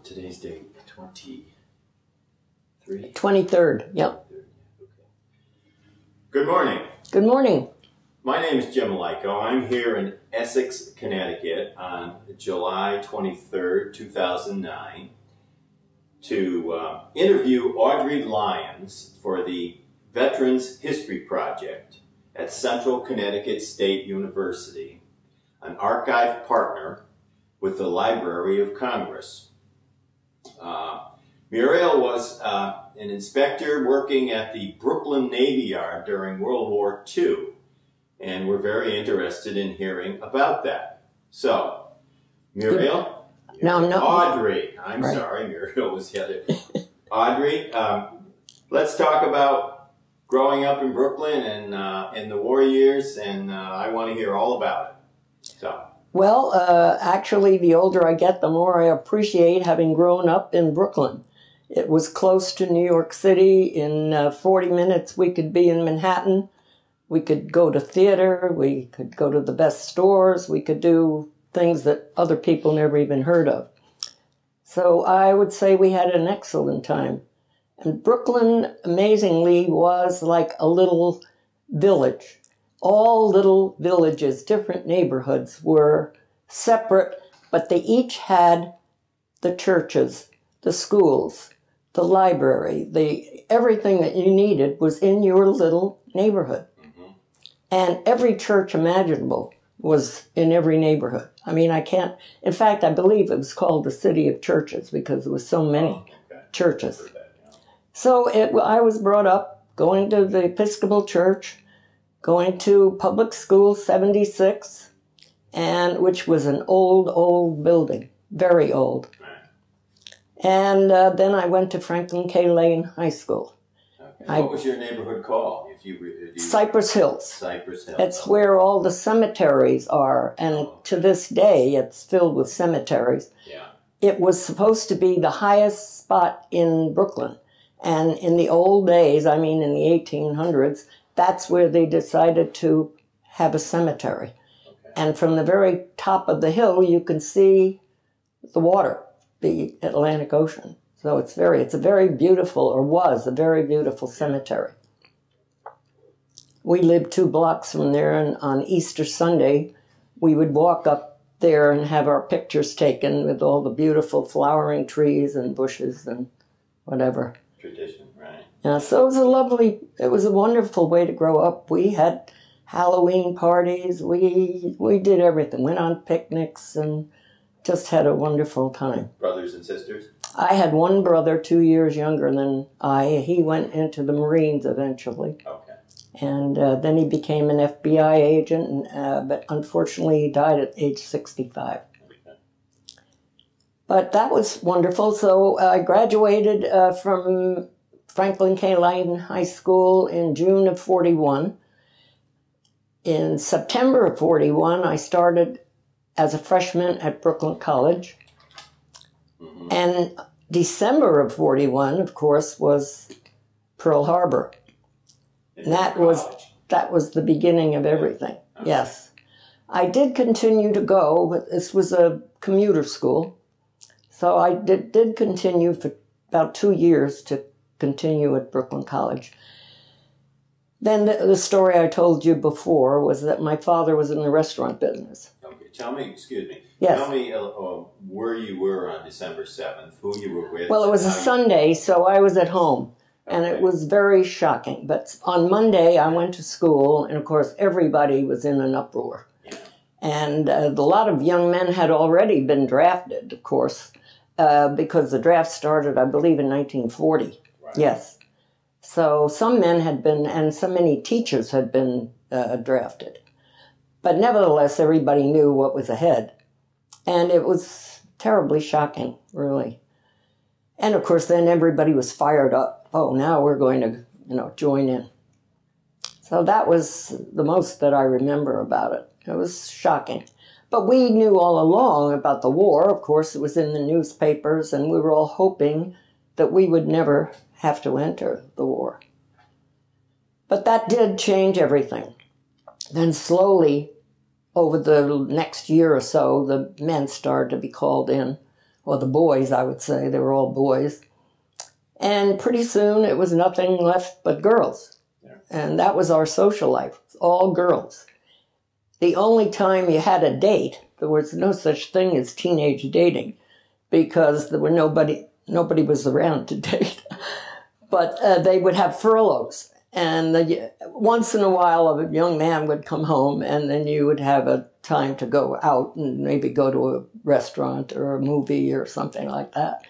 Today's date, 23? 23rd, yep. Okay. Good morning. Good morning. My name is Jim Lyko. I'm here in Essex, Connecticut on July 23rd, 2009 to interview Audrey Lyons for the Veterans History Project at Central Connecticut State University, an archive partner with the Library of Congress. Muriel was an inspector working at the Brooklyn Navy Yard during World War II, and we're very interested in hearing about that. So, Muriel? No, I'm not. Audrey. I'm right. Sorry, Muriel was the other. Audrey, let's talk about growing up in Brooklyn and in the war years, and I want to hear all about it. So. Well, actually, the older I get, the more I appreciate having grown up in Brooklyn. It was close to New York City. In 40 minutes, we could be in Manhattan. We could go to theater. We could go to the best stores. We could do things that other people never even heard of. So I would say we had an excellent time. And Brooklyn, amazingly, was like a little village. All little villages, different neighborhoods were separate, but they each had the churches, the schools, the library, everything that you needed was in your little neighborhood. Mm-hmm. And every church imaginable was in every neighborhood. I mean, in fact, I believe it was called the City of Churches because there was so many churches. So I was brought up going to the Episcopal Church, going to public school 76, which was an old building, very old. And then I went to Franklin K. Lane High School. Okay. What was your neighborhood called? Cypress Hills. Cypress Hills. It's where all the cemeteries are, and to this day it's filled with cemeteries. Yeah. It was supposed to be the highest spot in Brooklyn. And in the old days, I mean in the 1800s, that's where they decided to have a cemetery. Okay. And from the very top of the hill, you can see the water, the Atlantic Ocean. So it's a very beautiful, or was a very beautiful cemetery. We lived 2 blocks from there, and on Easter Sunday, we would walk up there and have our pictures taken with all the beautiful flowering trees and bushes and whatever. Tradition, right? Yeah, so it was a wonderful way to grow up. We had Halloween parties. We did everything. Went on picnics and just had a wonderful time. Brothers and sisters? I had one brother 2 years younger than I. He went into the Marines eventually. Okay. And then he became an FBI agent, but unfortunately he died at age 65. Okay. But that was wonderful. So I graduated from Franklin K. Lane High School in June of 41. In September of 41, I started as a freshman at Brooklyn College. Mm-hmm. And December of 41, of course, was Pearl Harbor. And that was the beginning of everything. Okay. Yes. I did continue to go, but this was a commuter school. So I did continue for about 2 years to continue at Brooklyn College. Then the story I told you before was that my father was in the restaurant business. Okay, excuse me. Yes. Tell me where you were on December 7th, who you were with. Well, it was a Sunday, so I was at home, and it was very shocking. But on Monday, I went to school, and of course, everybody was in an uproar. Yeah. And a lot of young men had already been drafted, of course, because the draft started, I believe, in 1940. Right. Yes. So some men had been, and so many teachers had been drafted. But nevertheless, everybody knew what was ahead. And it was terribly shocking, really. And of course, then everybody was fired up. Oh, now we're going to, join in. So that was the most that I remember about it. It was shocking. But we knew all along about the war. Of course, it was in the newspapers, and we were all hoping that we would never have to enter the war. But that did change everything. Then slowly, over the next year or so, the men started to be called in. or the boys, I would say. They were all boys. And pretty soon it was nothing left but girls. Yeah. And that was our social life, all girls. The only time you had a date, there was no such thing as teenage dating because there were nobody was around to date. But they would have furloughs. And once in a while, a young man would come home, and then you would have a time to go out and maybe go to a restaurant or a movie or something like that.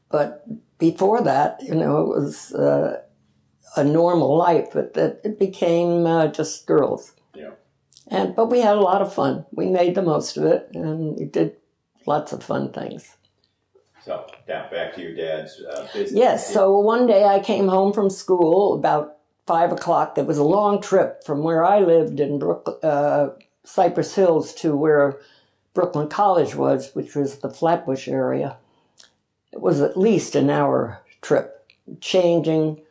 But before that, it was a normal life. But it became just girls. Yeah. But we had a lot of fun. We made the most of it, and we did lots of fun things. So, back to your dad's business. Yes, so one day I came home from school about 5 o'clock. It was a long trip from where I lived in Cypress Hills to where Brooklyn College was, which was the Flatbush area. It was at least an hour trip, changing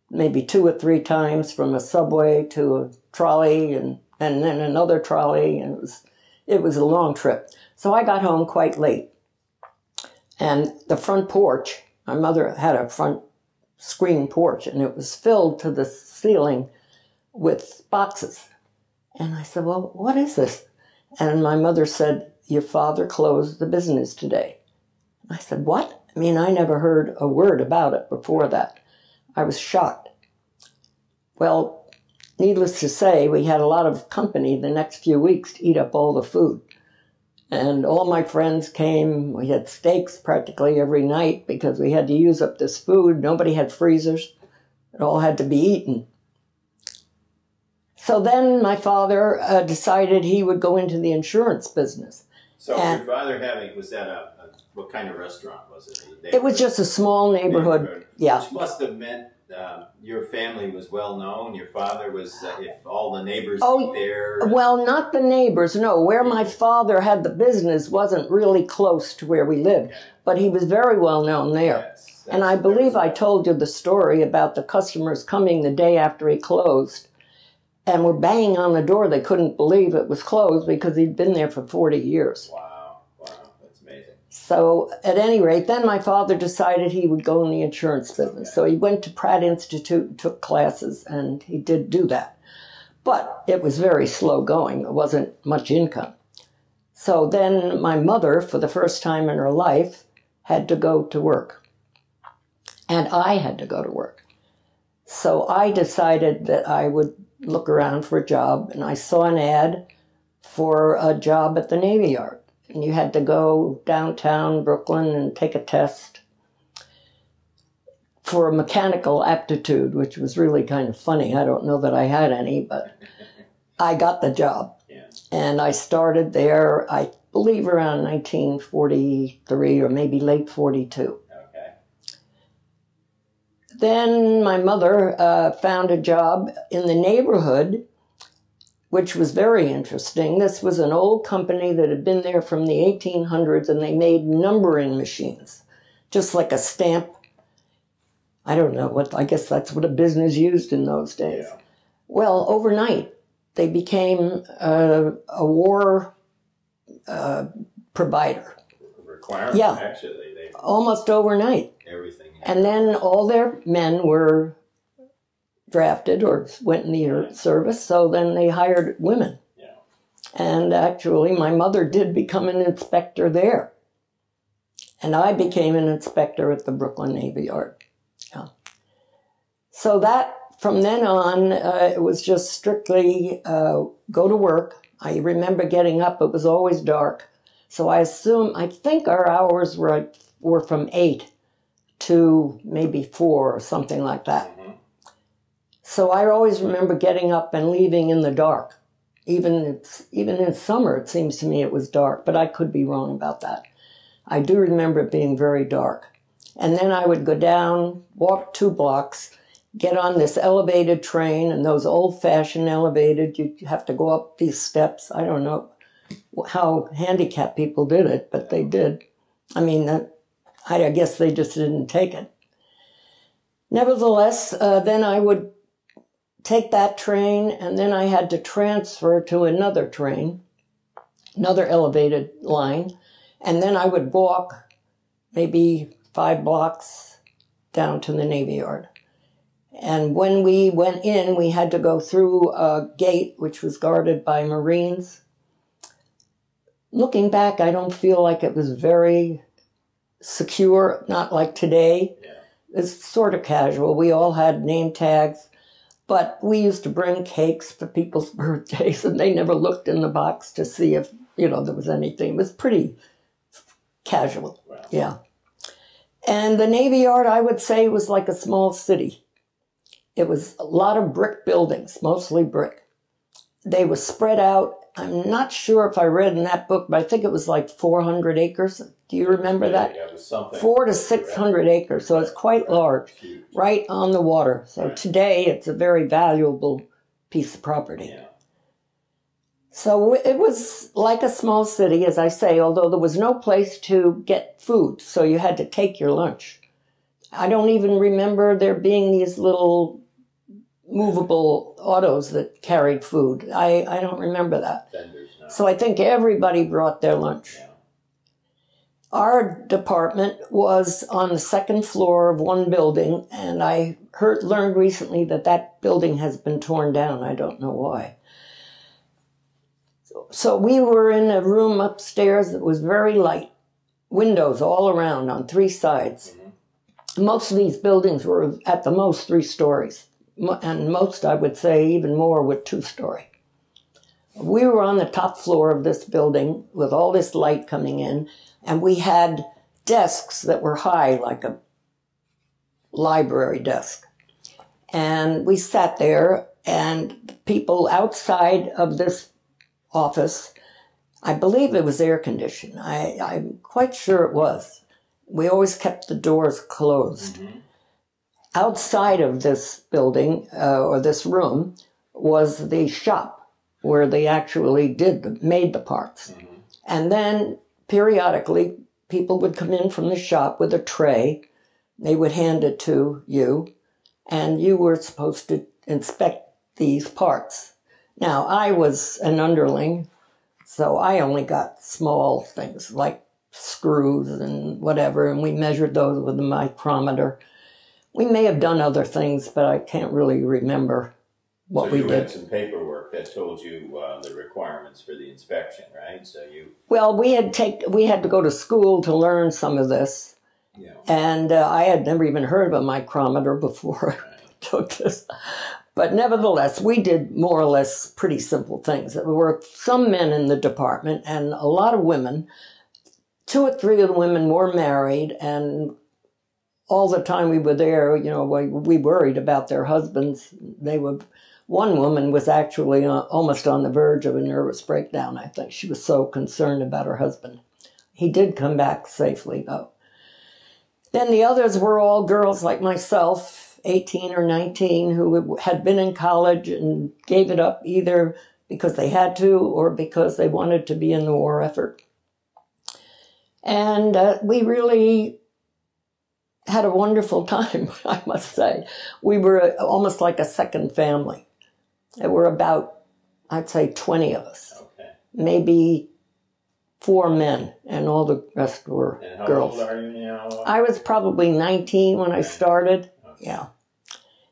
maybe 2 or 3 times from a subway to a trolley and then another trolley. And it was a long trip. So I got home quite late. And the front porch, my mother had a front screen porch, and it was filled to the ceiling with boxes. And I said, well, what is this? And my mother said, your father closed the business today. I said, what? I mean, I never heard a word about it before that. I was shocked. Well, needless to say, we had a lot of company the next few weeks to eat up all the food. And all my friends came. We had steaks practically every night because we had to use up this food. Nobody had freezers. It all had to be eaten. So then my father decided he would go into the insurance business. So your father was that what kind of restaurant was it? It was just a small neighborhood. Yeah. Which must have meant your family was well known. Your father was, if all the neighbors were there. Well, not the neighbors, no. Where my father had the business wasn't really close to where we lived, but he was very well known there. Yes, and I believe I told you the story about the customers coming the day after he closed and were banging on the door. They couldn't believe it was closed because he'd been there for 40 years. Wow. That's amazing. So at any rate, then my father decided he would go in the insurance business. Okay. So he went to Pratt Institute and took classes, and he did do that. But it was very slow going. It wasn't much income. So then my mother, for the first time in her life, had to go to work. And I had to go to work. So I decided that I would look around for a job, and I saw an ad for a job at the Navy Yard. And you had to go downtown Brooklyn and take a test for a mechanical aptitude, which was really kind of funny. I don't know that I had any, but I got the job. Yeah. And I started there, I believe, around 1943 or maybe late 42. Okay. Then my mother found a job in the neighborhood, which was very interesting. This was an old company that had been there from the 1800s, and they made numbering machines, just like a stamp. I don't know, I guess that's what a business used in those days. Yeah. Well, overnight, they became a war provider. Requirement, yeah. Actually. Almost overnight. Everything. And then all their men were drafted or went in the service, so then they hired women. Yeah. And actually, my mother did become an inspector there. And I became an inspector at the Brooklyn Navy Yard. Yeah. So that, from then on, it was just strictly go to work. I remember getting up, it was always dark. So I think our hours were from 8 to maybe 4 or something like that. So I always remember getting up and leaving in the dark. Even in summer, it seems to me it was dark, but I could be wrong about that. I do remember it being very dark. And then I would go down, walk 2 blocks, get on this elevated train, and those old-fashioned elevated, you have to go up these steps. I don't know how handicapped people did it, but they did. I mean, I guess they just didn't take it. Nevertheless, then I would take that train, and then I had to transfer to another train, another elevated line, and then I would walk maybe 5 blocks down to the Navy Yard. And when we went in, we had to go through a gate which was guarded by Marines. Looking back, I don't feel like it was very secure, not like today. Yeah. It's sort of casual. We all had name tags, but we used to bring cakes for people's birthdays, and they never looked in the box to see if, there was anything. It was pretty casual. Wow. Yeah. And the Navy Yard, I would say, was like a small city. It was a lot of brick buildings, mostly brick. They were spread out. I'm not sure if I read in that book, but I think it was like 400 acres. Do you remember that? Yeah, it was something. 400 to 600 acres, so it's quite large, Huge. right on the water. So today it's a very valuable piece of property. Yeah. So it was like a small city, as I say, although there was no place to get food, so you had to take your lunch. I don't even remember there being these little movable autos that carried food. I don't remember that. Vendors, no. So I think everybody brought their lunch. Yeah. Our department was on the second floor of one building, and I learned recently that that building has been torn down. I don't know why. So we were in a room upstairs that was very light, windows all around on 3 sides. Mm-hmm. Most of these buildings were at the most 3 stories, and most, I would say, even more, were 2-story. We were on the top floor of this building with all this light coming in, and we had desks that were high, like a library desk. And we sat there, and people outside of this office, I believe it was air conditioned. I'm quite sure it was. We always kept the doors closed. Mm-hmm. Outside of this building, or this room, was the shop where they actually made the parts. Mm-hmm. And then periodically, people would come in from the shop with a tray. They would hand it to you, and you were supposed to inspect these parts. Now, I was an underling, so I only got small things like screws and whatever, and we measured those with a micrometer. We may have done other things, but I can't really remember what we did. So you had some paperwork that told you the requirements for the inspection, right? Well, we had to go to school to learn some of this. Yeah. And I had never even heard of a micrometer before I took this. But nevertheless, we did more or less pretty simple things. There were some men in the department and a lot of women. 2 or 3 of the women were married, and all the time we were there, we worried about their husbands. One woman was actually almost on the verge of a nervous breakdown, I think. She was so concerned about her husband. He did come back safely, though. Then the others were all girls like myself, 18 or 19, who had been in college and gave it up either because they had to or because they wanted to be in the war effort. And we really had a wonderful time, I must say. We were almost like a second family. There were about, I'd say, 20 of us. Okay. Maybe 4 men, and all the rest were girls. How old are you now? I was probably 19 when I started. Okay. Yeah.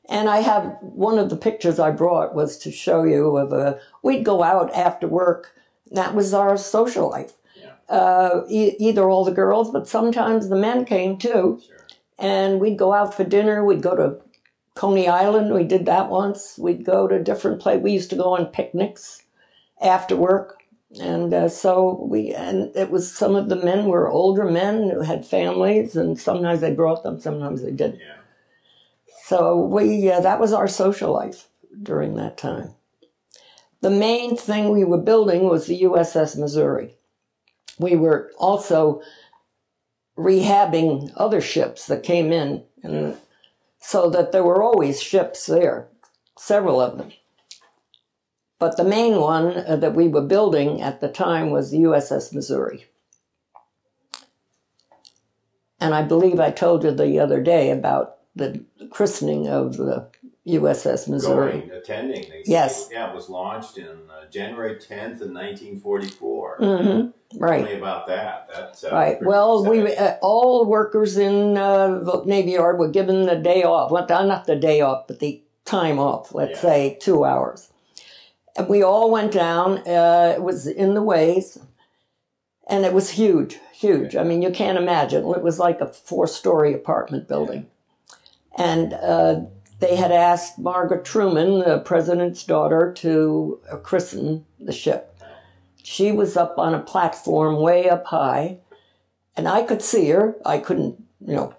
And I have one of the pictures I brought was to show you of we'd go out after work. That was our social life. Yeah. Either all the girls, but sometimes the men came too. Sure. And we'd go out for dinner. We'd go to Coney Island. We did that once. We'd go to different places. We used to go on picnics after work. And and it was, some of the men were older men who had families, and sometimes they brought them, sometimes they didn't. Yeah. So that was our social life during that time. The main thing we were building was the USS Missouri. We were also rehabbing other ships that came in, and so that there were always ships there, several of them. But the main one that we were building at the time was the USS Missouri. And I believe I told you the other day about the christening of the USS Missouri. Attending. Yes. Yeah, it was launched in January 10th in 1944. Mm-hmm. Right. Tell me about that. That's Right. Well, all workers in the Navy Yard were given the day off. Well, not the day off, but the time off. Let's say 2 hours. And we all went down. It was in the ways, and it was huge, huge. I mean, you can't imagine. It was like a 4-story apartment building. And they had asked Margaret Truman, the president's daughter, to christen the ship. She was up on a platform way up high, and I could see her. I couldn't,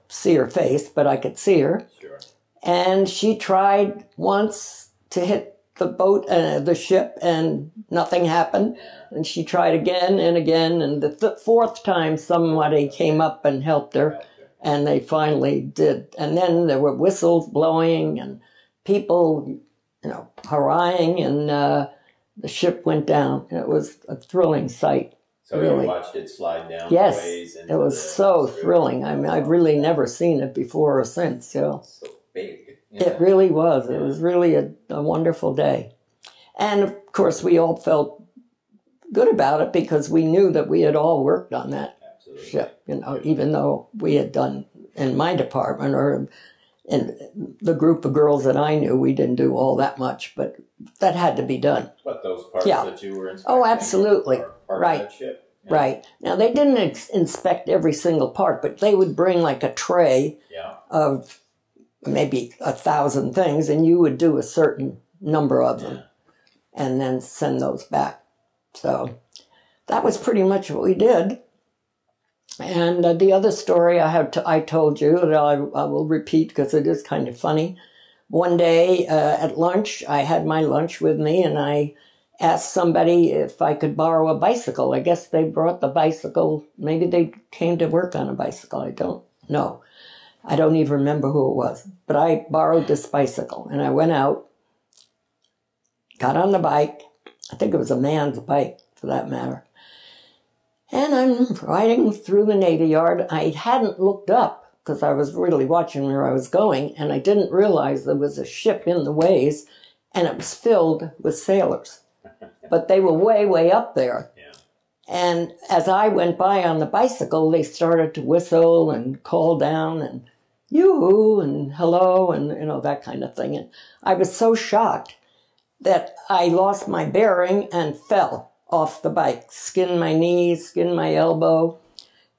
see her face, but I could see her. Sure. And she tried once to hit the boat, the ship, and nothing happened. And she tried again and again, and the 4th time somebody came up and helped her, and they finally did. And then there were whistles blowing and people, hurrahing, and the ship went down. It was a thrilling sight. So really. You watched it slide down yes, the ways? It was so thrilling. I mean, I've really never seen it before or since. So big. It really was. It was really a wonderful day. And, of course, we all felt good about it because we knew that we had all worked on that ship, even though we had done in my department or in the group of girls that I knew, we didn't do all that much, but that had to be done. But those parts that you were inspecting? Oh, absolutely. Right. Of that ship? Yeah. Right. Now, they didn't inspect every single part, but they would bring like a tray of maybe 1,000 things, and you would do a certain number of them and then send those back. So that was pretty much what we did. And the other story I told you that I will repeat because it is kind of funny. One day at lunch, I had my lunch with me, and I asked somebody if I could borrow a bicycle. I guess they brought the bicycle. Maybe they came to work on a bicycle. I don't know. I don't even remember who it was. But I borrowed this bicycle, and I went out, got on the bike. I think it was a man's bike, for that matter. And I'm riding through the Navy Yard. I hadn't looked up because I was really watching where I was going, and I didn't realize there was a ship in the ways, and it was filled with sailors. But they were way, way up there. Yeah. And as I went by on the bicycle, they started to whistle and call down and yoo-hoo and hello and, that kind of thing. And I was so shocked that I lost my bearing and fell off the bike, skinned my knee, skinned my elbow.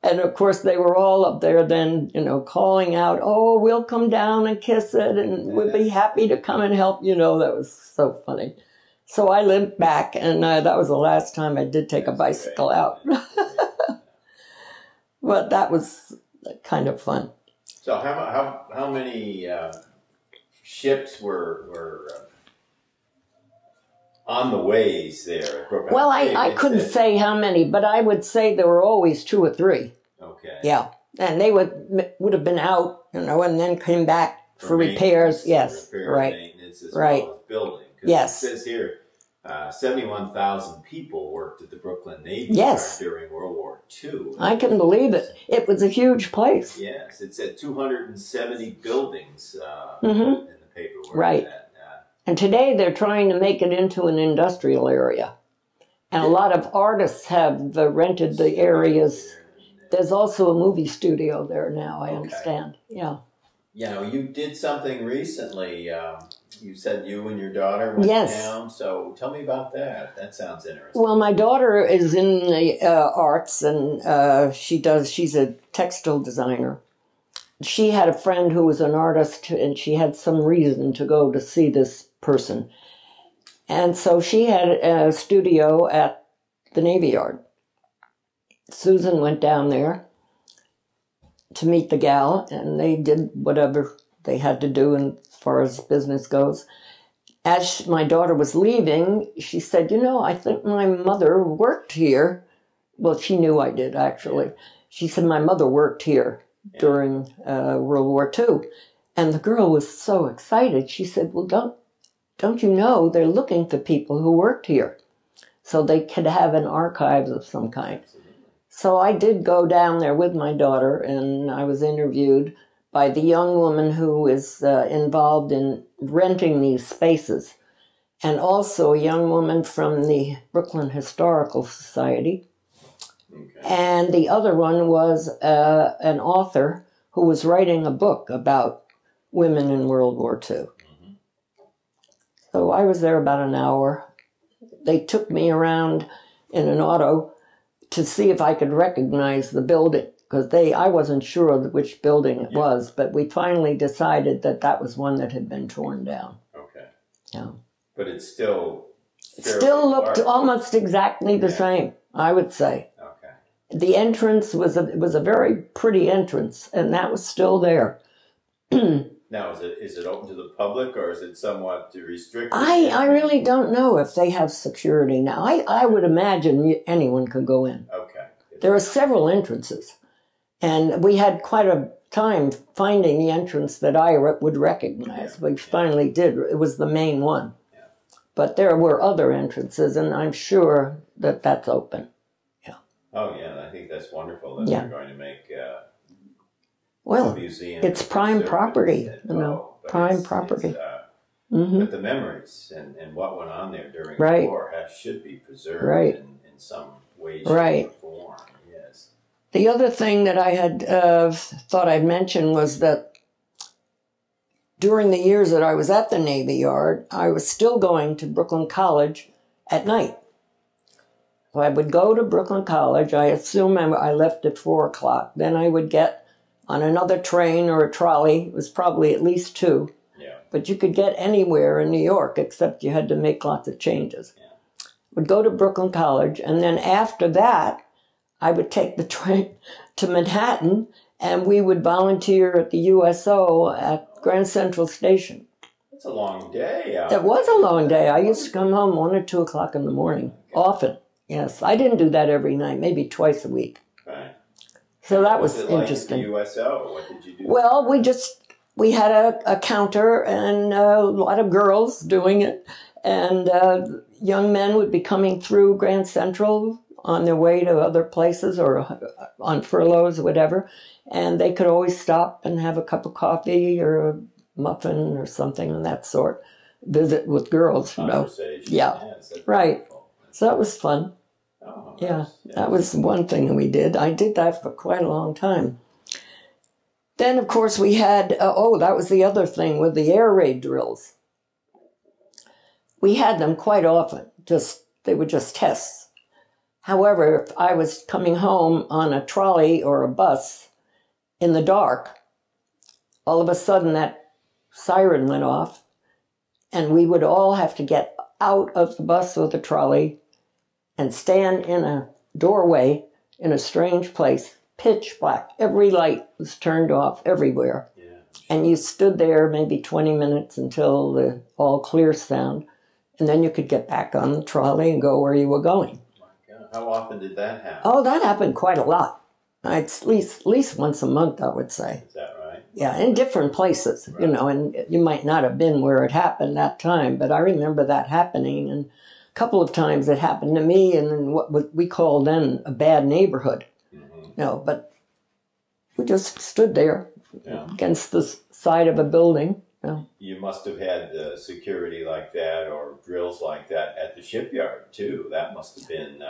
And, of course, they were all up there then, calling out, oh, we'll come down and kiss it, and we'll be happy to come and help. That was so funny. So I limped back, and that was the last time I did take a bicycle out. But that was kind of fun. So how many ships were on the ways there? Well, I couldn't say how many, but I would say there were always 2 or 3. Okay. Yeah, and they would have been out, and then came back for repairs. Yes, right. Maintenance as well as building. Yes. It says here 71,000 people worked at the Brooklyn Navy Yard during World War II. I can believe it. It was a huge place. Yes, it said 270 buildings in the paperwork. Right. And today they're trying to make it into an industrial area. And a lot of artists have rented the areas. There's also a movie studio there now, I understand. Yeah. You did something recently. You said you and your daughter went down. So tell me about that. That sounds interesting. Well, my daughter is in the arts, and she's a textile designer. She had a friend who was an artist, and she had some reason to go to see this person. And so she had a studio at the Navy Yard. Susan went down there to meet the gal, and they did whatever they had to do as far as business goes. As my daughter was leaving, she said, I think my mother worked here. Well, she knew I did, actually. She said, my mother worked here during World War II. And the girl was so excited. She said, well, don't you know they're looking for people who worked here so they could have an archive of some kind. So I did go down there with my daughter, and I was interviewed by the young woman who is involved in renting these spaces, and also a young woman from the Brooklyn Historical Society. Okay. And the other one was an author who was writing a book about women in World War II. Mm-hmm. So I was there about an hour. They took me around in an auto to see if I could recognize the building, because I wasn't sure which building it was, but we finally decided that that was one that had been torn down. Okay. Yeah. But it's still... It still looked almost exactly the same, I would say. Okay. The entrance was a very pretty entrance, and that was still there. Now, is it open to the public, or is it somewhat restricted? I really don't know if they have security now. I would imagine anyone could go in. Okay. There are several entrances, and we had quite a time finding the entrance that I would recognize. We finally did. It was the main one. Yeah. But there were other entrances, and I'm sure that that's open. Yeah. Oh, yeah. I think that's wonderful that they're going to make... Well, museum, it's prime property, prime property. But the memories and what went on there during the war should be preserved in some way, shape, or form. Yes. The other thing that I had thought I'd mention was that during the years that I was at the Navy Yard, I was still going to Brooklyn College at night. So I would go to Brooklyn College. I assume I left at 4 o'clock. Then I would get on another train or a trolley. It was probably at least 2. Yeah. But you could get anywhere in New York, except you had to make lots of changes. Yeah. Would go to Brooklyn College, and then after that, I would take the train to Manhattan, and we would volunteer at the USO at Grand Central Station. That's a long day. It was a long day. I used to come home 1 or 2 o'clock in the morning, often. Yes, I didn't do that every night, maybe twice a week. Right. So that was interesting. interesting. Like the USO, what did you do? Well, we had a counter and a lot of girls doing it, and young men would be coming through Grand Central on their way to other places or on furloughs or whatever, and they could always stop and have a cup of coffee or a muffin or something of that sort. Visit with girls, you know. Yeah, yes, right. Wonderful. So that was fun. Oh, yeah, that was one thing that we did. I did that for quite a long time. Then, of course, we had, that was the other thing with the air raid drills. We had them quite often. They were just tests. However, if I was coming home on a trolley or a bus in the dark, all of a sudden that siren went off, and we would all have to get out of the bus or the trolley and stand in a doorway in a strange place, pitch black. Every light was turned off everywhere. Yeah. And you stood there maybe 20 minutes until the all clear sound, and then you could get back on the trolley and go where you were going. Oh my God. How often did that happen? Oh, that happened quite a lot. At least once a month, I would say. Is that right? Yeah, in different places, you know, and you might not have been where it happened that time, but I remember that happening, and couple of times it happened to me in what we called then a bad neighborhood. Mm-hmm. No, but we just stood there against the side of a building. You must have had security like that or drills like that at the shipyard, too. That must have been...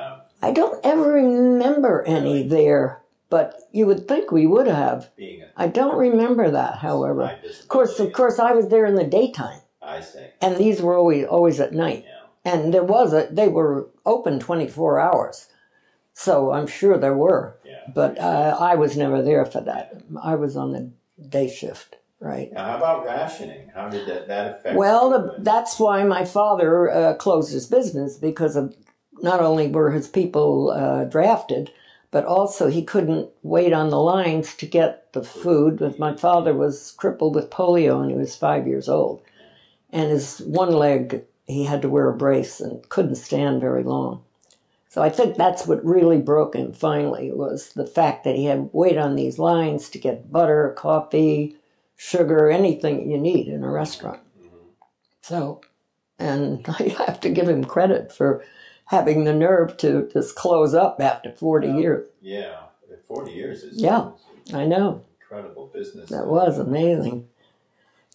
I don't ever remember any there, but you would think we would have. I don't remember that, however. Of course, I was there in the daytime. I see. And these were always at night. Yeah. And they were open 24 hours. So I'm sure there were. Yeah, but I was never there for that. I was on the day shift, right? Now, how about rationing? How did that affect? Well, that's why my father closed his business, because of not only were his people drafted, but also he couldn't wait on the lines to get the food. My father was crippled with polio when he was 5 years old. And his one leg... he had to wear a brace and couldn't stand very long. So I think that's what really broke him finally, was the fact that he had to wait on these lines to get butter, coffee, sugar, anything you need in a restaurant. Mm-hmm. So, and I have to give him credit for having the nerve to just close up after 40 years. Yeah, 40 years is... Yeah, I know. Incredible business. That was amazing.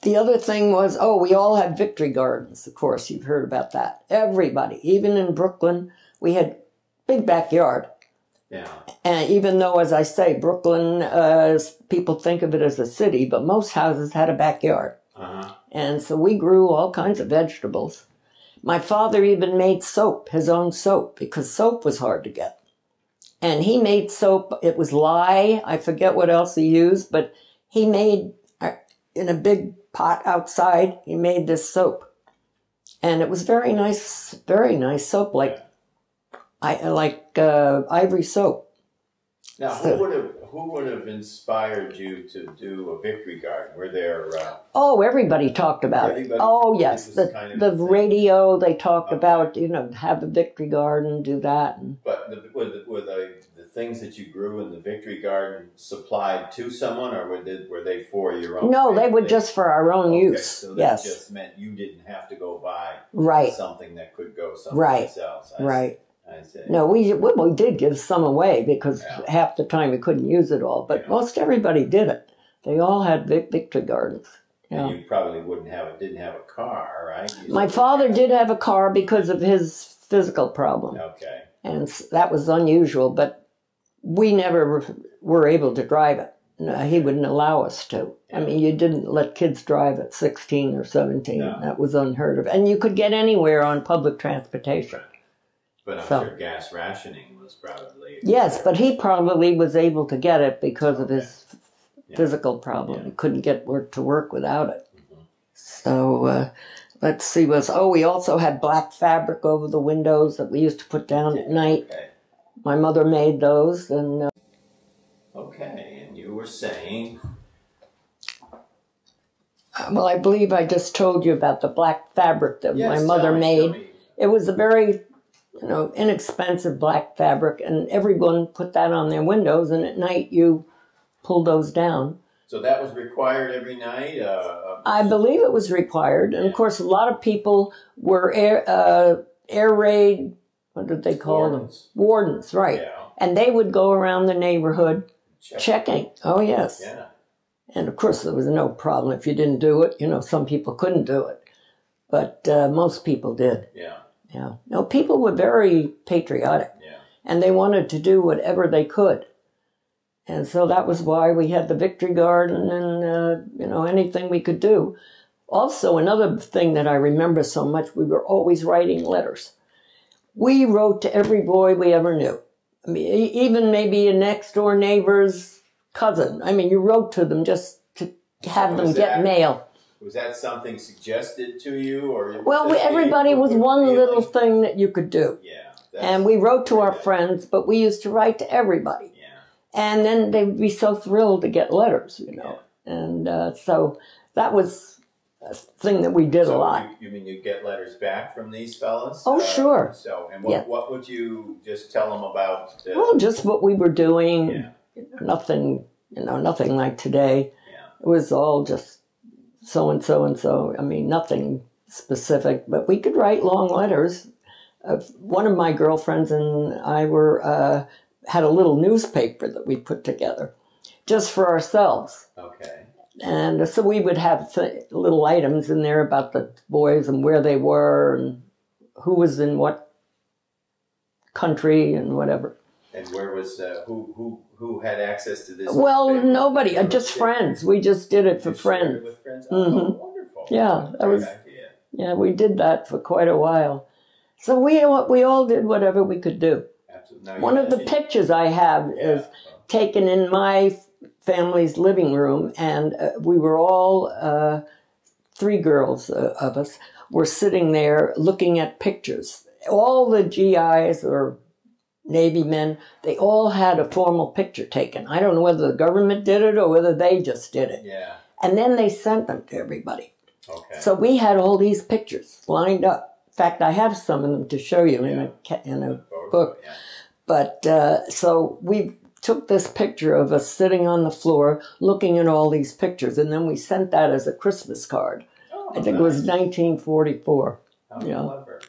The other thing was, we all had victory gardens, of course. You've heard about that. Everybody, even in Brooklyn, we had big backyard. Yeah. And even though, as I say, Brooklyn, people think of it as a city, but most houses had a backyard. Uh-huh. And so we grew all kinds of vegetables. My father even made soap, his own soap, because soap was hard to get. And he made soap, it was lye, I forget what else he used, but he made, in a big pot outside, he made this soap. And it was very nice soap, like ivory soap. Now, who would have inspired you to do a victory garden? Were there? Oh, everybody talked about it. Oh, yes, the radio. They talked about have a victory garden, do that. But were the things that you grew in the victory garden supplied to someone, or were they for your own? No, they were just for our own use. So yes, that just meant you didn't have to go buy something that could go someplace else. I see. No, we did give some away because half the time we couldn't use it all, but most everybody did it. They all had victory gardens. And you probably didn't have a car, right? My father did have a car because of his physical problem. Okay. And that was unusual, but we never were able to drive it. No, he wouldn't allow us to. I mean, you didn't let kids drive at 16 or 17. No. That was unheard of. And you could get anywhere on public transportation. But I'm sure gas rationing was probably... Yes, but he probably was able to get it because of his physical problem. He couldn't get to work without it. Mm-hmm. So, let's see. We also had black fabric over the windows that we used to put down at night. Okay. My mother made those. And okay, and you were saying... Well, I believe I just told you about the black fabric that my mother made. It was a very... inexpensive black fabric, and everyone put that on their windows, and at night you pull those down. So that was required every night? I believe it was required, and of course a lot of people were air raid, what did they call them? Wardens, right. Yeah. And they would go around the neighborhood checking. Oh, yes. Yeah. And of course there was no problem if you didn't do it. Some people couldn't do it, but most people did. Yeah. Yeah. No, people were very patriotic. Yeah. And they wanted to do whatever they could. And so that was why we had the victory garden and, anything we could do. Also, another thing that I remember so much, we were always writing letters. We wrote to every boy we ever knew. I mean, even maybe a next door neighbor's cousin. I mean, you wrote to them just to have them get mail. Was that something suggested to you, or? Well, everybody was one little thing that you could do. Yeah. And we wrote to our friends, but we used to write to everybody. Yeah. And then they'd be so thrilled to get letters, Yeah. And so that was a thing that we did a lot. You mean you get letters back from these fellas? Oh, sure. And what would you just tell them about? Well, just what we were doing. Yeah. Nothing like today. Yeah. It was all just so-and-so and so. I mean, nothing specific, but we could write long letters. One of my girlfriends and I had a little newspaper that we put together just for ourselves. Okay. And so we would have little items in there about the boys and where they were and who was in what country and whatever. And where was, who had access to this? Well, nobody, just friends. We just did it for friends. With friends? Oh, wonderful. Yeah, that was, idea. Yeah, we did that for quite a while. So we all did whatever we could do. Absolutely. One of the pictures I have is taken in my family's living room, and we were all, 3 girls of us, were sitting there looking at pictures. All the GIs or Navy men, they all had a formal picture taken. I don't know whether the government did it or whether they just did it. Yeah. And then they sent them to everybody. Okay. So we had all these pictures lined up. In fact, I have some of them to show you in a book. Yeah. But so we took this picture of us sitting on the floor looking at all these pictures, and then we sent that as a Christmas card. Oh, I think it was 1944. How clever.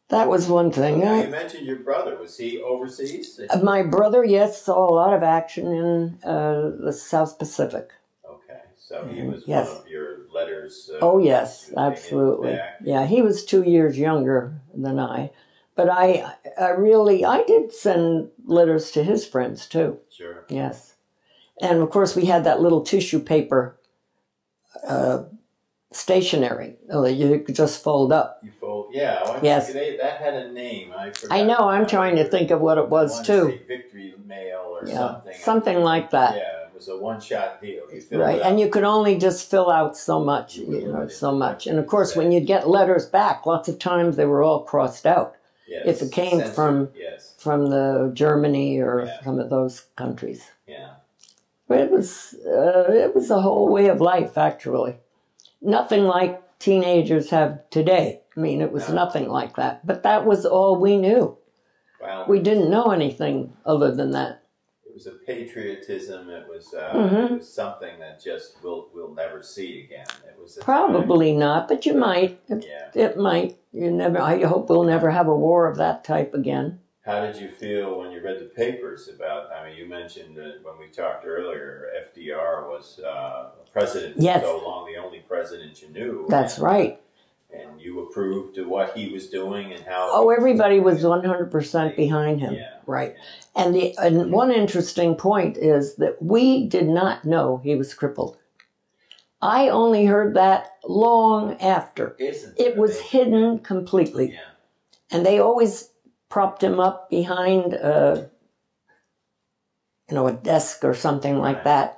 That was one thing. Now, you mentioned your brother. Was he overseas? My brother, yes, saw a lot of action in the South Pacific. Okay, so he was one of your letters. Oh, yes, absolutely. Yeah, he was 2 years younger than I. But I did send letters to his friends too. Sure. Yes. And of course we had that little tissue paper stationery that you could just fold up. You fold, yeah. Well, yes. That had a name. I know. I'm trying to think of what it was too. Say Victory Mail or something. Something like that. Yeah, it was a one-shot deal. Right, and you could only just fill out so much, so much. And of course, when you'd get letters back, lots of times they were all crossed out. Yes. If it came from the Germany or some of those countries. Yeah. But it was a whole way of life, actually. Nothing like teenagers have today. I mean, it was nothing like that. But that was all we knew. Well, we didn't know anything other than that. It was a patriotism. It was something that just we'll never see again. It was probably not, but you might. It might. You never. I hope we'll never have a war of that type again. How did you feel when you read the papers about? I mean, you mentioned that when we talked earlier, FDR was president for so long, the only president you knew. That's right. And you approved of what he was doing and how. Oh, everybody was 100% behind him. Yeah. Right. And one interesting point is that we did not know he was crippled. I only heard that long after. It was hidden completely. Yeah. And they always propped him up behind a desk or something like that.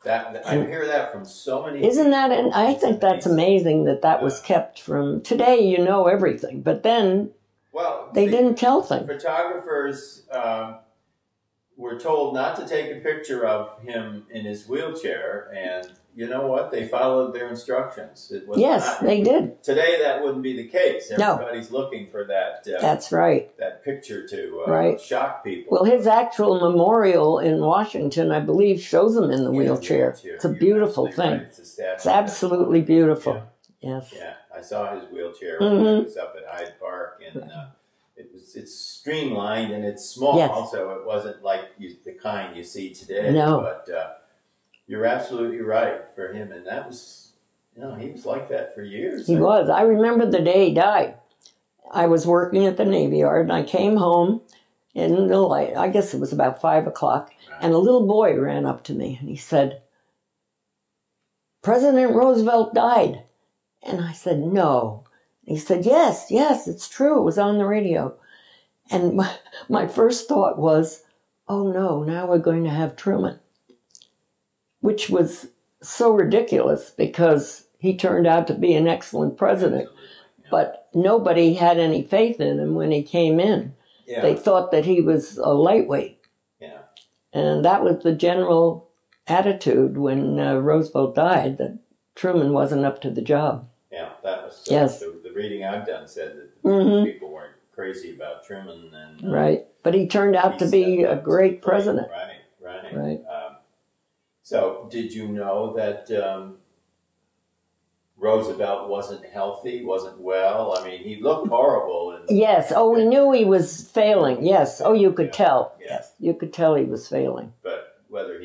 I hear that from so many people. Isn't that, and I think that's amazing that was kept from, today you know everything, but then they didn't tell things. Photographers were told not to take a picture of him in his wheelchair, and you know what? They followed their instructions. They did. Today that wouldn't be the case. Everybody's looking for that. That's right. That picture to shock people. Well, his actual memorial in Washington, I believe, shows him in the wheelchair. It's a beautiful thing. Right. It's absolutely beautiful. Yeah. Yes. Yeah, I saw his wheelchair when I was up at Hyde Park, and it's streamlined and it's small, so it wasn't like the kind you see today. No. But you're absolutely right for him, and that was, he was like that for years. He was. I remember the day he died. I was working at the Navy Yard, and I came home in the light. I guess it was about 5 o'clock, and a little boy ran up to me, and he said, "President Roosevelt died." And I said, "No." He said, yes, it's true. It was on the radio. And my first thought was, oh no, now we're going to have Truman. Which was so ridiculous because he turned out to be an excellent president. But nobody had any faith in him when he came in. Yeah. They thought that he was a lightweight. Yeah. And that was the general attitude when Roosevelt died, that Truman wasn't up to the job. Yeah, that was the reading I've done said that people weren't crazy about Truman. And, right. But he turned out to be a great president. Right. So did you know that Roosevelt wasn't healthy, wasn't well? I mean, he looked horrible. Yes. Oh, we knew he was failing. Yes. Oh, you could tell. Yes. You could tell he was failing. But whether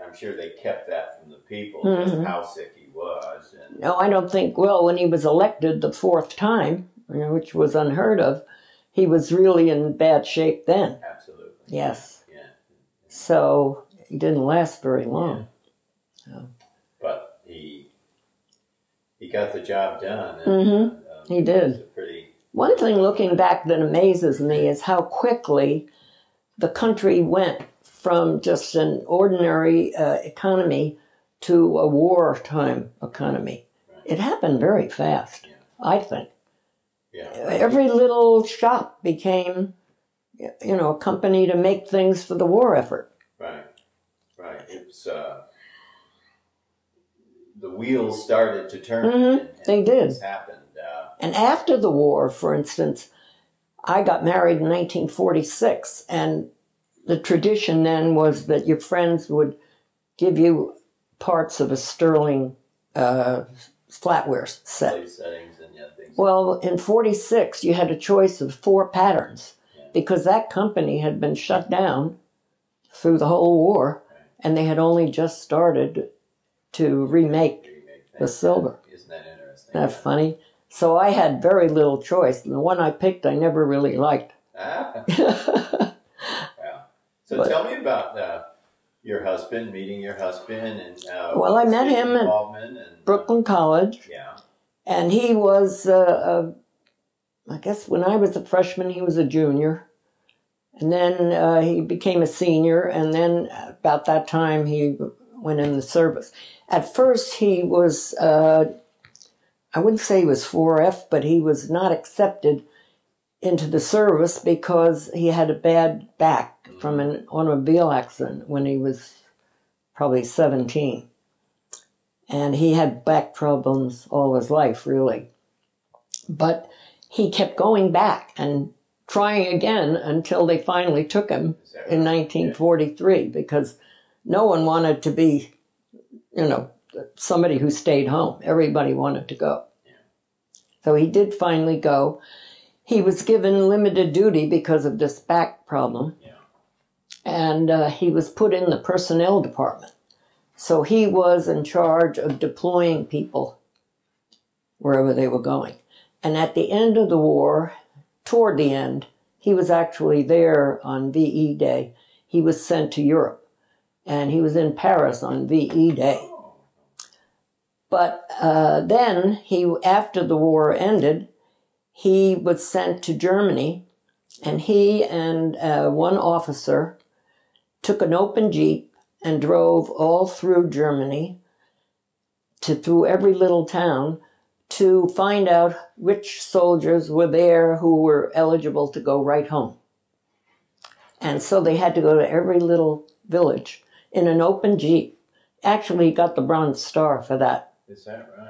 I'm sure they kept that from the people, just how sick he was. And no, I don't think, when he was elected the 4th time, which was unheard of, he was really in bad shape then. Absolutely. Yes. Yeah. So he didn't last very long. Yeah. But he got the job done. And, he did. One thing looking back that amazes me is how quickly the country went from just an ordinary economy to a wartime economy. Right. It happened very fast, I think. Yeah. Every little shop became, a company to make things for the war effort. Right. It's the wheels started to turn. And they did. This happened. And after the war, for instance, I got married in 1946, and the tradition then was that your friends would give you parts of a sterling flatware set. Place settings and things. Well, in 46, you had a choice of 4 patterns because that company had been shut down through the whole war, and they had only just started to remake the silver. Isn't that interesting? Isn't that funny? So I had very little choice. And the one I picked, I never really liked. Ah. Yeah. So tell me about your husband, meeting your husband, and well, I met him at Brooklyn College. Yeah. And he was, I guess when I was a freshman, he was a junior. And then he became a senior. And then about that time, he went in the service. At first, he was, I wouldn't say he was 4F, but he was not accepted into the service because he had a bad back from an automobile accident when he was probably 17. And he had back problems all his life, really. But he kept going back and trying again until they finally took him in 1943 because no one wanted to be, somebody who stayed home. Everybody wanted to go. So he did finally go. He was given limited duty because of this back problem. And he was put in the personnel department. So he was in charge of deploying people wherever they were going. And at the end of the war, toward the end, he was actually there on VE Day. He was sent to Europe. And he was in Paris on VE Day. But then, after the war ended, he was sent to Germany. And he and one officer took an open Jeep and drove all through Germany, through every little town, to find out which soldiers were there who were eligible to go right home. And so they had to go to every little village in an open Jeep. Actually, he got the Bronze Star for that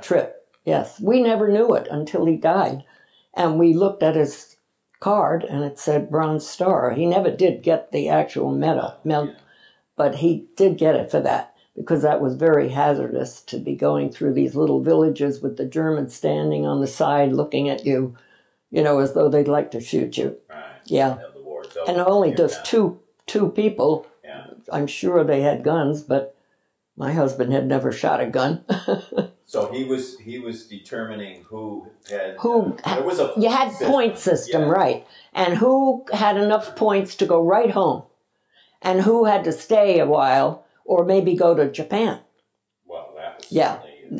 trip. Yes, we never knew it until he died. And we looked at his card and it said Bronze Star. He never did get the actual medal, but he did get it for that because that was very hazardous to be going through these little villages with the Germans standing on the side looking at you, as though they'd like to shoot you. Right. Yeah. And only just two people. Yeah. I'm sure they had guns, but my husband had never shot a gun. So he was determining who had there was a you had point system, right? And who had enough points to go right home, and who had to stay a while or maybe go to Japan. Well, that was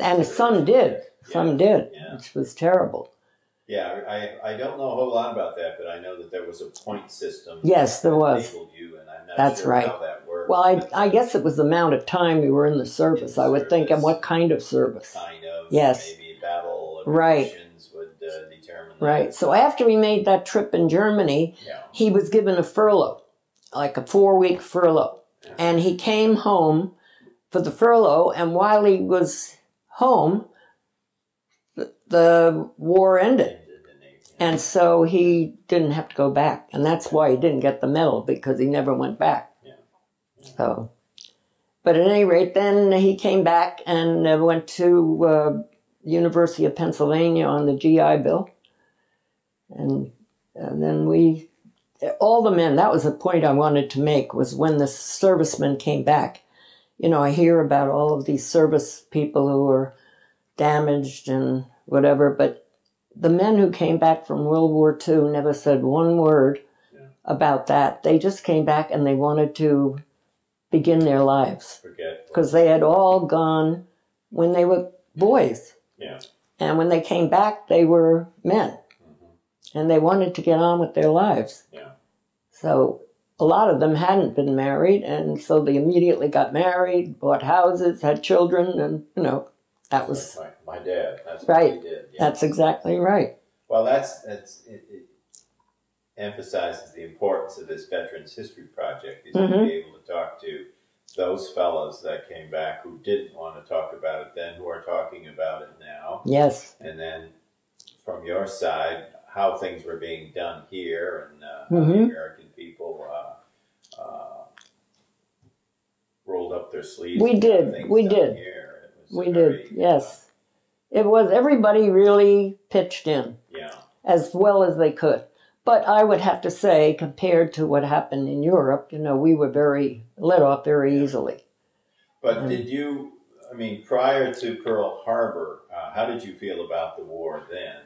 and some did, which was terrible. Yeah, I don't know a whole lot about that, but I know that there was a point system. Yes, there was. You, and I'm not That's sure right. How that worked. Well, I guess it was the amount of time you were in the service. I would think, and what kind of service. Kind of. Yes. Maybe battle right. would determine that. Right. So after he made that trip in Germany, he was given a furlough, like a 4-week furlough. Yeah. And he came home for the furlough, and while he was home, the war ended. And so he didn't have to go back. And that's why he didn't get the medal, because he never went back. So, but at any rate, then he came back and went to University of Pennsylvania on the GI Bill. And then all the men, that was the point I wanted to make, was when the servicemen came back. I hear about all of these service people who were damaged and whatever, but the men who came back from World War II never said one word about that. They just came back and they wanted to begin their lives. Because they had all gone when they were boys. Yeah. And when they came back, they were men. Mm-hmm. And they wanted to get on with their lives. Yeah. So a lot of them hadn't been married, and so they immediately got married, bought houses, had children, and, that was... Like my dad. That's right. What he did. Yeah. That's exactly right. Well, it emphasizes the importance of this Veterans History Project, is to be able to talk to those fellows that came back who didn't want to talk about it then, who are talking about it now. Yes. And then from your side, how things were being done here, and how the American people rolled up their sleeves. We did. Yes. It was, everybody really pitched in. Yeah. As well as they could. But I would have to say, compared to what happened in Europe, we were let off very easily. But did you I mean, prior to Pearl Harbor, how did you feel about the war then,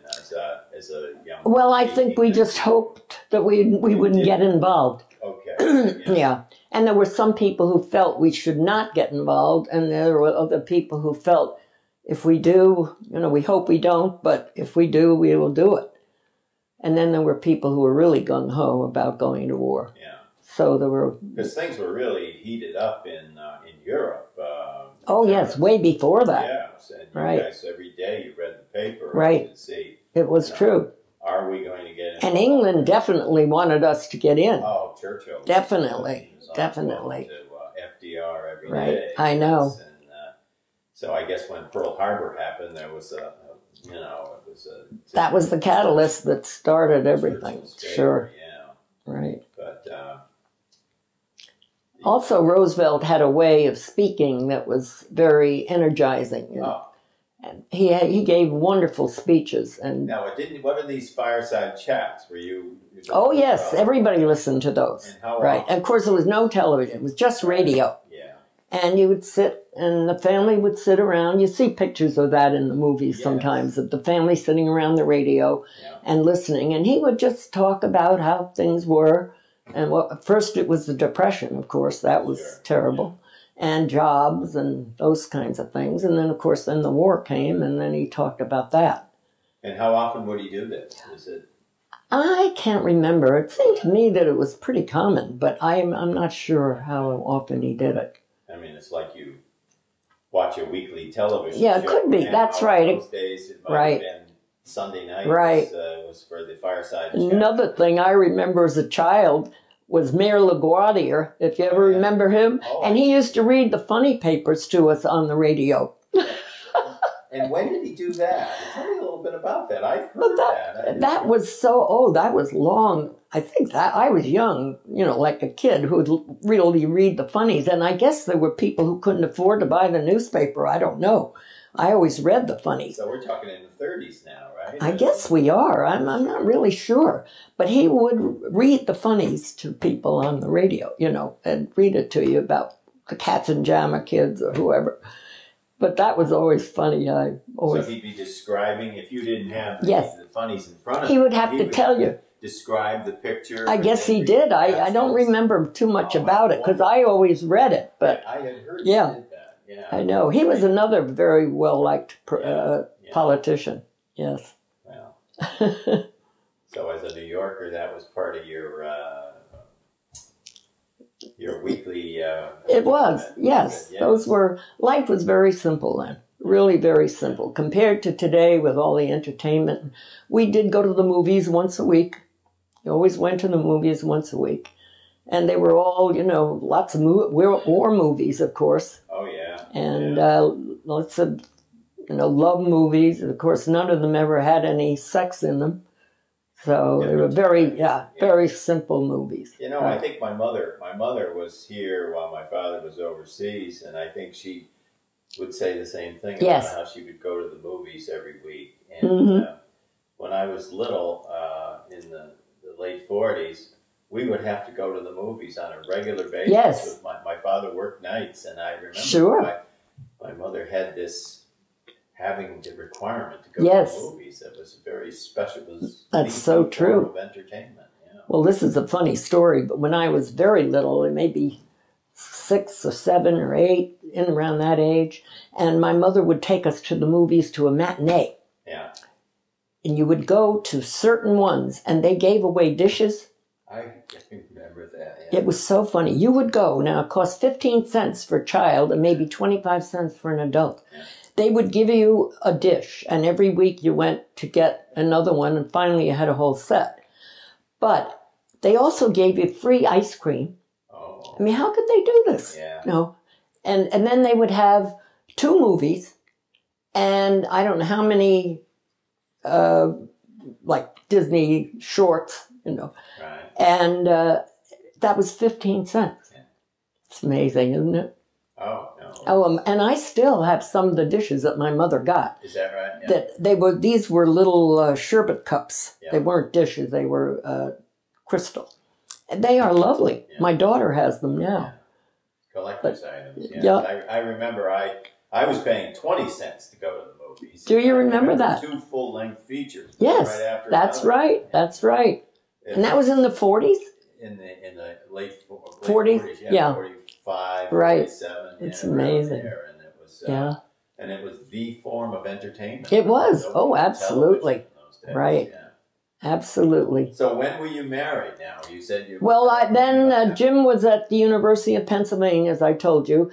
as a young? Well, I think we just hoped that we wouldn't get involved. Okay. Yeah. And there were some people who felt we should not get involved, and there were other people who felt if we do, we hope we don't, but if we do, we will do it. And then there were people who were really gung-ho about going to war. Yeah. So there were... Because things were really heated up in Europe. Oh, yes, way before that. Yes, and you guys, every day you read the paper. Right. To see, it was true. Are we going to get in? And England definitely wanted us to get in. Oh, Churchill. Definitely. Definitely. To FDR every right. day. I know. And, so I guess when Pearl Harbor happened, there was that was the catalyst that started everything. Sure. Yeah. Right. But also, Roosevelt had a way of speaking that was very energizing. And he gave wonderful speeches. And now, what are these fireside chats? Were you? Oh yes, everybody listened to those. And how right. often? And of course, there was no television; it was just radio. Yeah. And you would sit, and the family would sit around. You see pictures of that in the movies sometimes, of the family sitting around the radio and listening. And he would just talk about how things were. And first it was the Depression, of course. That was terrible. Yeah. And jobs and those kinds of things. And then, of course, then the war came, and then he talked about that. And how often would he do this? Is it? I can't remember. It seemed to me that it was pretty common, but I'm not sure how often he did it. I mean, it's like you watch a weekly television show. Yeah, it show, could be. That's right. Those days, it might have been Sunday night. Right. Was for the fireside chat. Another thing I remember as a child was Mayor LaGuardia, if you ever remember him. Oh. And he used to read the funny papers to us on the radio. And when did he do that? Tell me a little bit about that. I've heard that. That was that was long. I think that I was young, like a kid who would really read the funnies. And I guess there were people who couldn't afford to buy the newspaper. I don't know. I always read the funnies. So we're talking in the 30s now, right? I guess we are. I'm not really sure. But he would read the funnies to people on the radio, and read it to you about the Katzenjammer kids or whoever. But that was always funny. So he'd be describing, if you didn't have the funnies in front of him. He would have to tell you. Describe the picture. I guess he did. I don't remember too much about it because I always read it. But I had heard he did that. Yeah. I know. He was another very well-liked politician. Yes. Well. So as a New Yorker, that was part of your weekly... it was, yes. Life was very simple then. Really very simple. Compared to today with all the entertainment. We did go to the movies once a week. We always went to the movies once a week. And they were all, lots of war movies, of course. Oh, yeah. And lots of, love movies. Of course, none of them ever had any sex in them. So they were very simple movies. I think my mother was here while my father was overseas, and I think she would say the same thing about how she would go to the movies every week. And when I was little, in the late 40s, we would have to go to the movies on a regular basis. Yes. My father worked nights, and I remember my mother had having the requirement to go to the movies. It was very special. It was That's so true. Form of entertainment. Yeah. Well, this is a funny story, but when I was very little, maybe 6 or 7 or 8, in around that age, and my mother would take us to the movies to a matinee. Yeah. And you would go to certain ones, and they gave away dishes. I remember that. Yeah. It was so funny. You would go. Now, it cost 15 cents for a child and maybe 25 cents for an adult. Yeah. They would give you a dish, and every week you went to get another one, and finally you had a whole set. But they also gave you free ice cream. Oh. I mean, how could they do this? Yeah. No. And then they would have 2 movies, and I don't know how many, like Disney shorts, Right. And that was 15 cents. Yeah. It's amazing, isn't it? Oh, no. Oh, and I still have some of the dishes that my mother got. Is that right? Yeah. These were little sherbet cups. Yeah. They weren't dishes. They were crystal. And they are lovely. Yeah. My daughter has them now. Yeah. Collector's items. Yeah. Yeah. I remember I I was paying 20 cents to go to the movies. Do you remember that? 2 full-length features. Yes, right after that's another. right. That's right. And that was in the 40s? In the late 40s? yeah. 45, right. 47. It's amazing. There. And it was, yeah. And it was the form of entertainment. It was. Oh, absolutely. Right. Yeah. Absolutely. So when were you married now? You said you... Well, Jim was at the University of Pennsylvania, as I told you.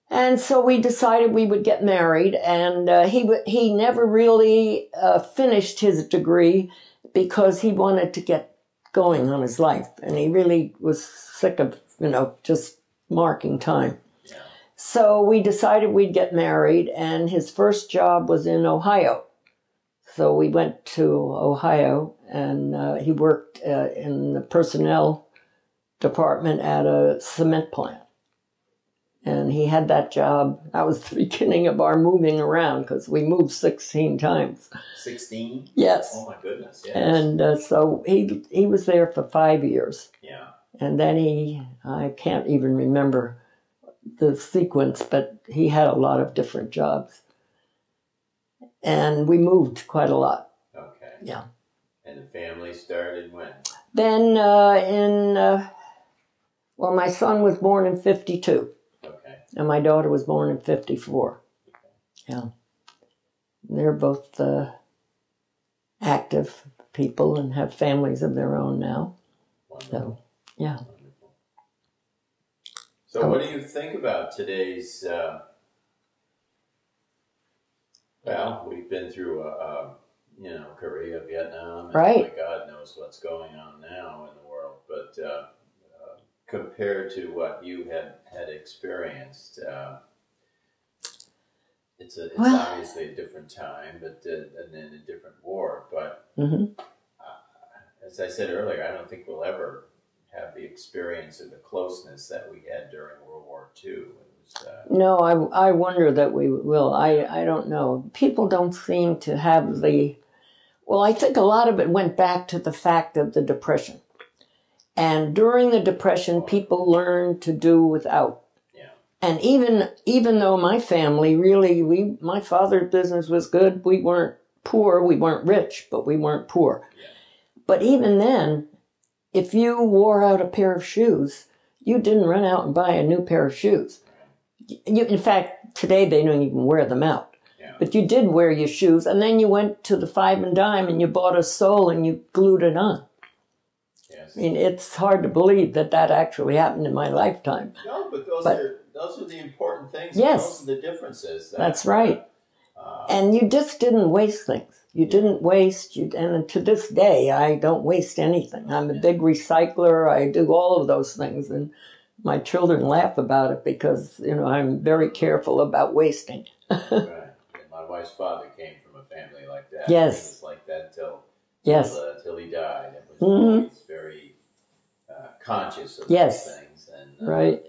And so we decided we would get married. And he never really finished his degree because he wanted to get going on his life. And he really was sick of, just marking time. Yeah. So we decided we'd get married. And his first job was in Ohio. So we went to Ohio, and he worked in the personnel department at a cement plant. And he had that job. That was the beginning of our moving around, because we moved 16 times. 16? Yes. Oh, my goodness, yes. And so he was there for 5 years. Yeah. And then I can't even remember the sequence, but he had a lot of different jobs. And we moved quite a lot. Okay. Yeah. And the family started when? Then my son was born in 52. Okay. And my daughter was born in 54. Okay. Yeah. And they're both active people and have families of their own now. Wonderful. So, yeah. Wonderful. So what do you think about today's... Well, we've been through, Korea, Vietnam, and right. God knows what's going on now in the world. But compared to what you had experienced, it's obviously a different time, and then a different war. But as I said earlier, I don't think we'll ever have the experience of the closeness that we had during World War II. No, I wonder that we will. I don't know. People don't seem to have the... Well, I think a lot of it went back to the fact of the Depression. And during the Depression, people learned to do without. Yeah. And even though my family really, my father's business was good, we weren't poor, we weren't rich, but we weren't poor. Yeah. But even then, if you wore out a pair of shoes, you didn't run out and buy a new pair of shoes. In fact, today they don't even wear them out. Yeah. But you did wear your shoes, and then you went to the Five and Dime and you bought a sole and you glued it on. Yes. I mean, it's hard to believe that actually happened in my lifetime. No, but those are the important things. Yes. Those are the differences. That's right. And you just didn't waste things. You didn't waste, and to this day, I don't waste anything. I'm a big recycler. I do all of those things, and my children laugh about it because, I'm very careful about wasting. Right. And my wife's father came from a family like that. Yes. He was like that till he died. It was always very conscious of those things. And, right.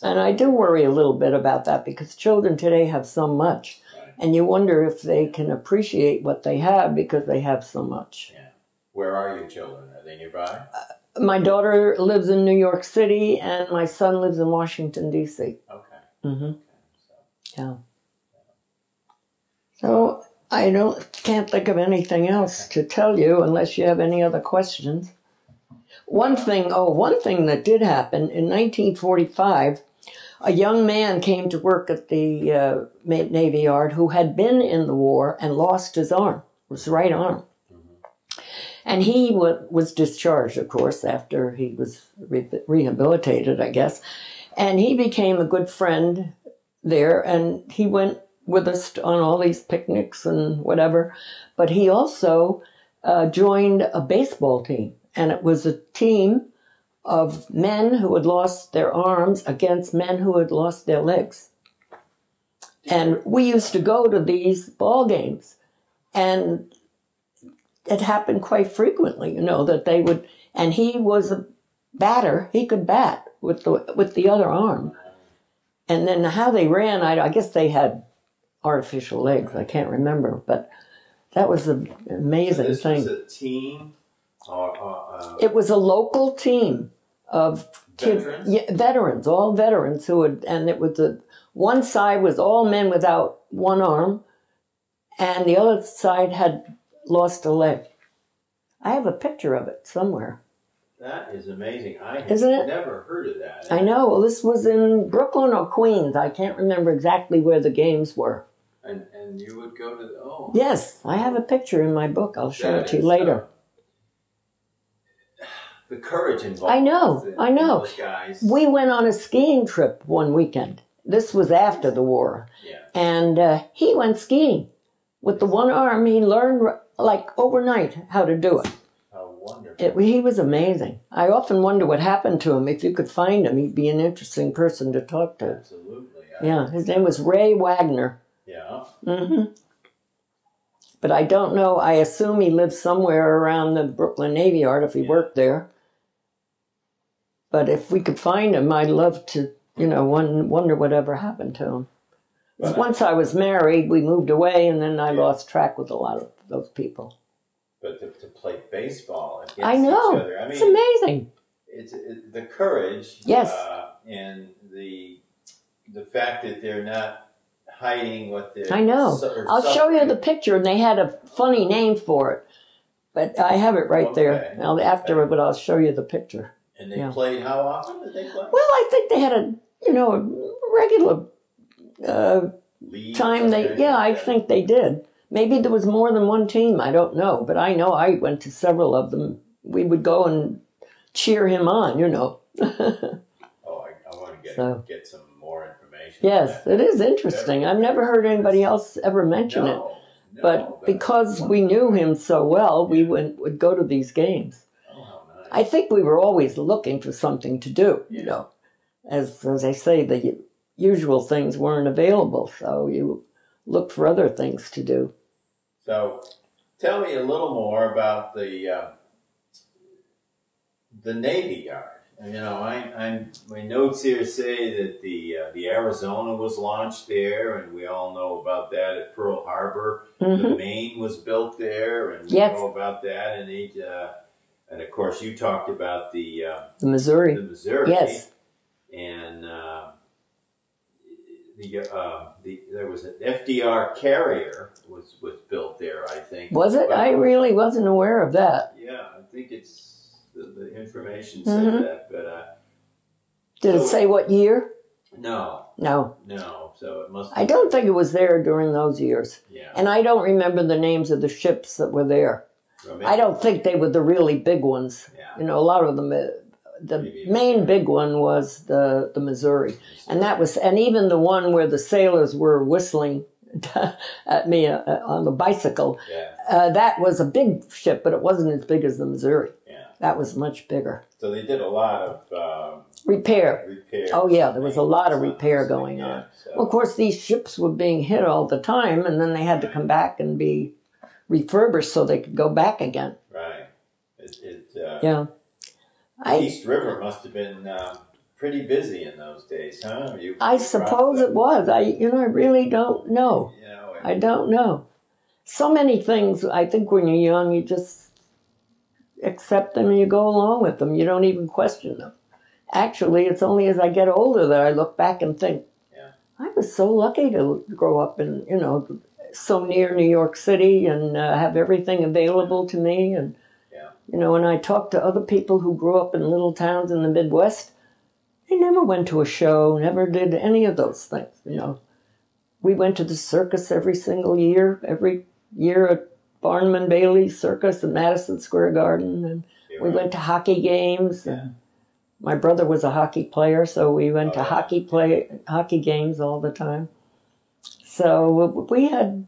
And I do worry a little bit about that because children today have so much. Right. And you wonder if they can appreciate what they have because they have so much. Yeah. Where are your children? Are they nearby? My daughter lives in New York City, and my son lives in Washington, D.C. Okay. Mm-hmm. Okay. Yeah. So I can't think of anything else to tell you unless you have any other questions. One thing that did happen, in 1945, a young man came to work at the Navy Yard who had been in the war and lost his arm, his right arm. And he was discharged, of course, after he was rehabilitated, I guess. And he became a good friend there, and he went with us on all these picnics and whatever. But he also joined a baseball team, and it was a team of men who had lost their arms against men who had lost their legs. And we used to go to these ball games, and it happened quite frequently, that they would, and he was a batter. He could bat with the other arm. And then how they ran, I guess they had artificial legs. I can't remember, but that was an amazing thing. Was a team? It was a local team of Veterans? Yeah, veterans, all veterans who had, and it was one side was all men without one arm, and the other side had lost a leg. I have a picture of it somewhere. That is amazing. I have Isn't it? never heard of that. I know. Well, this was in Brooklyn or Queens. I can't remember exactly where the games were. And you would go to the, oh. Yes, I have a picture in my book. I'll show it to you later. The courage involved. I know. Those guys. We went on a skiing trip one weekend. This was after the war. Yeah. And he went skiing. With the one arm, he learned like overnight how to do it. Oh, wonderful. He was amazing. I often wonder what happened to him. If you could find him, he'd be an interesting person to talk to. Absolutely. Yeah, his name was Ray Wagner. Yeah. Mm-hmm. But I don't know. I assume he lived somewhere around the Brooklyn Navy Yard if he worked there. But if we could find him, I'd love to, wonder whatever happened to him. Well, once I was married, we moved away, and then I lost track with a lot of those people. But to play baseball against I know. each other, I mean, it's amazing. It's the courage, yes, and the fact that they're not hiding what they're. I know. I'll show you the picture, and they had a funny name for it, but I have it right there. Now, but I'll show you the picture. And they played. How often did they play? Well, I think they had a regular time. I think they did. Maybe there was more than one team. I don't know, but I know I went to several of them. We would go and cheer him on. Oh, I want to get some more information. Yes, it is interesting. I've never heard anybody else ever mention it, but because we knew him so well, we would go to these games. I think we were always looking for something to do, As I say, the usual things weren't available, so you look for other things to do. So, tell me a little more about the Navy Yard. My notes here say that the Arizona was launched there, and we all know about that at Pearl Harbor. Mm-hmm. The Maine was built there, and we know about that, and of course, you talked about the Missouri. The Missouri. Yes. And there was an FDR carrier was built there, I think. Was it? I really wasn't aware of that. Yeah, I think it's the information said that, but did it say what year? No. So it must. I don't think it was there during those years. Yeah. And I don't remember the names of the ships that were there. I don't think they were the really big ones. Yeah. A lot of them. The main big one was the Missouri, and even the one where the sailors were whistling at me on the bicycle. Yeah. That was a big ship, but it wasn't as big as the Missouri. Yeah. That was much bigger. So they did a lot of repair. Oh yeah, there was a lot of repair going on. So. Well, of course, these ships were being hit all the time, and then they had to come back and be refurbished so they could go back again. Right. Yeah. East River must have been pretty busy in those days, huh? I suppose it was. I really don't know. I don't know. So many things, I think when you're young, you just accept them and you go along with them. You don't even question them. Actually, it's only as I get older that I look back and think, I was so lucky to grow up in, so near New York City and have everything available to me. And, when I talk to other people who grew up in little towns in the Midwest, they never went to a show, never did any of those things, We went to the circus every year at Barnum and Bailey Circus at Madison Square Garden. And we went to hockey games. Yeah. And my brother was a hockey player, so we went to hockey games all the time. So we had,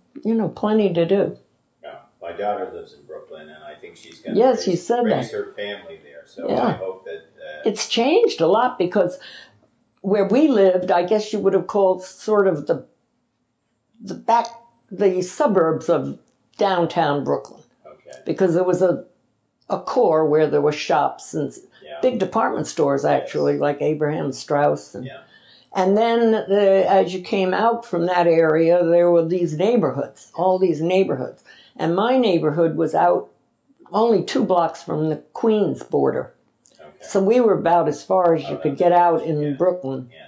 plenty to do. Yeah, my daughter lives in Brooklyn, and I think she's going to raise her family there. So I hope that... It's changed a lot because where we lived, I guess you would have called sort of the suburbs of downtown Brooklyn. Okay. Because there was a core where there were shops and big department stores, actually, like Abraham Strauss. And then as you came out from that area, there were these neighborhoods, all these neighborhoods. And my neighborhood was out only 2 blocks from the Queens border. Okay. So we were about as far as you could get out in Brooklyn. Yeah.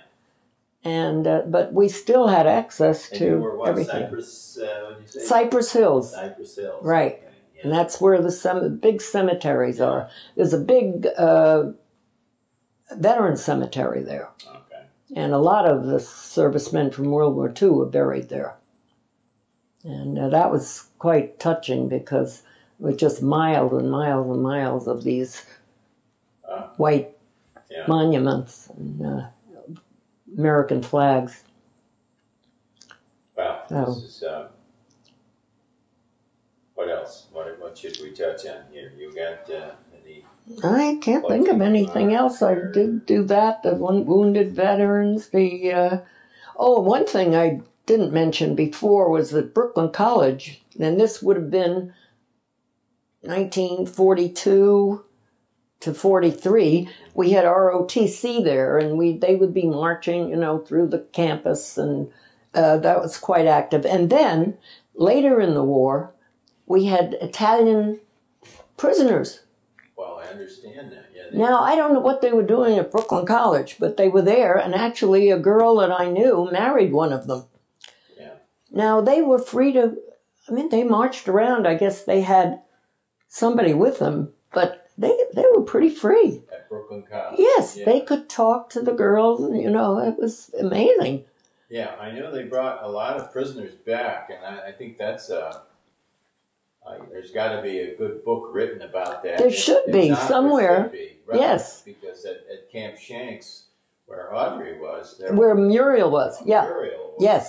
And but we still had access And to you were what, everything. Cypress, what did you say? Cypress Hills. Cypress Hills. Right. Okay. Yeah. And that's where the big cemeteries are. There's a big veteran cemetery there. Okay. And a lot of the servicemen from World War II were buried there. And that was quite touching because it was just miles and miles and miles of these white monuments and American flags. Wow. This is, what else? What should we touch on here? You got any... I can't think of anything else. I did do that. The wounded veterans. One thing I didn't mention before was that Brooklyn College, and this would have been 1942 to 43, we had ROTC there, and they would be marching, through the campus, and that was quite active. And then, later in the war, we had Italian prisoners. Well, I understand that, yeah. Now, I don't know what they were doing at Brooklyn College, but they were there, and actually a girl that I knew married one of them. Yeah. Now, they were free to, they marched around. I guess they had somebody with them, but they were pretty free. At Brooklyn College. Yes, they could talk to the girls, it was amazing. Yeah, I know they brought a lot of prisoners back, and I think that's there's got to be a good book written about that. There should be, somewhere. There should be, right? Yes. Because at Camp Shanks, where Audrey was, where Muriel was, yes,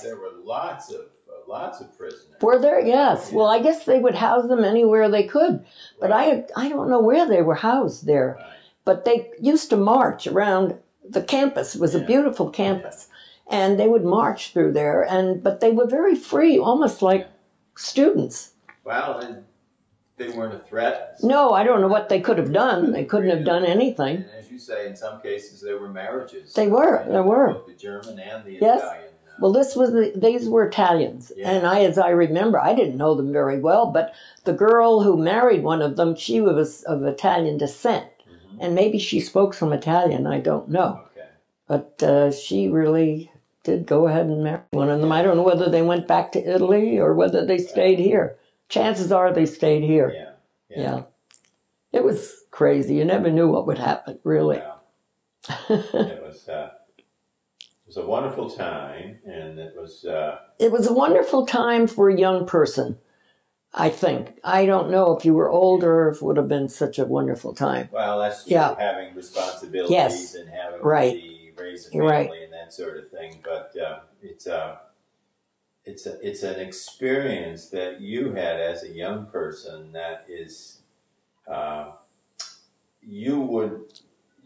there were lots of prisoners. Were there? Yes. Yeah. Well, I guess they would house them anywhere they could, but I don't know where they were housed there. Right. But they used to march around the campus. It was a beautiful campus, and they would march through there. But they were very free, almost like students. Well, and they weren't a threat. No, I don't know what they could have done. They couldn't have done anything. And as you say, in some cases, there were marriages. They were. There were. Both the German and the Yes. Italian. Well, these were Italians, and as I remember, I didn't know them very well, but the girl who married one of them, she was of Italian descent, and maybe she spoke some Italian, I don't know. Okay. But she really did go ahead and marry one of them. I don't know whether they went back to Italy or whether they stayed here. Chances are they stayed here. Yeah. It was crazy. You never knew what would happen, really. Yeah. It was a wonderful time, and it was... It was a wonderful time for a young person, I think. I don't know if you were older, if it would have been such a wonderful time. Well, that's true, having responsibilities and having to raise a family and that sort of thing. But it's an experience that you had as a young person that is...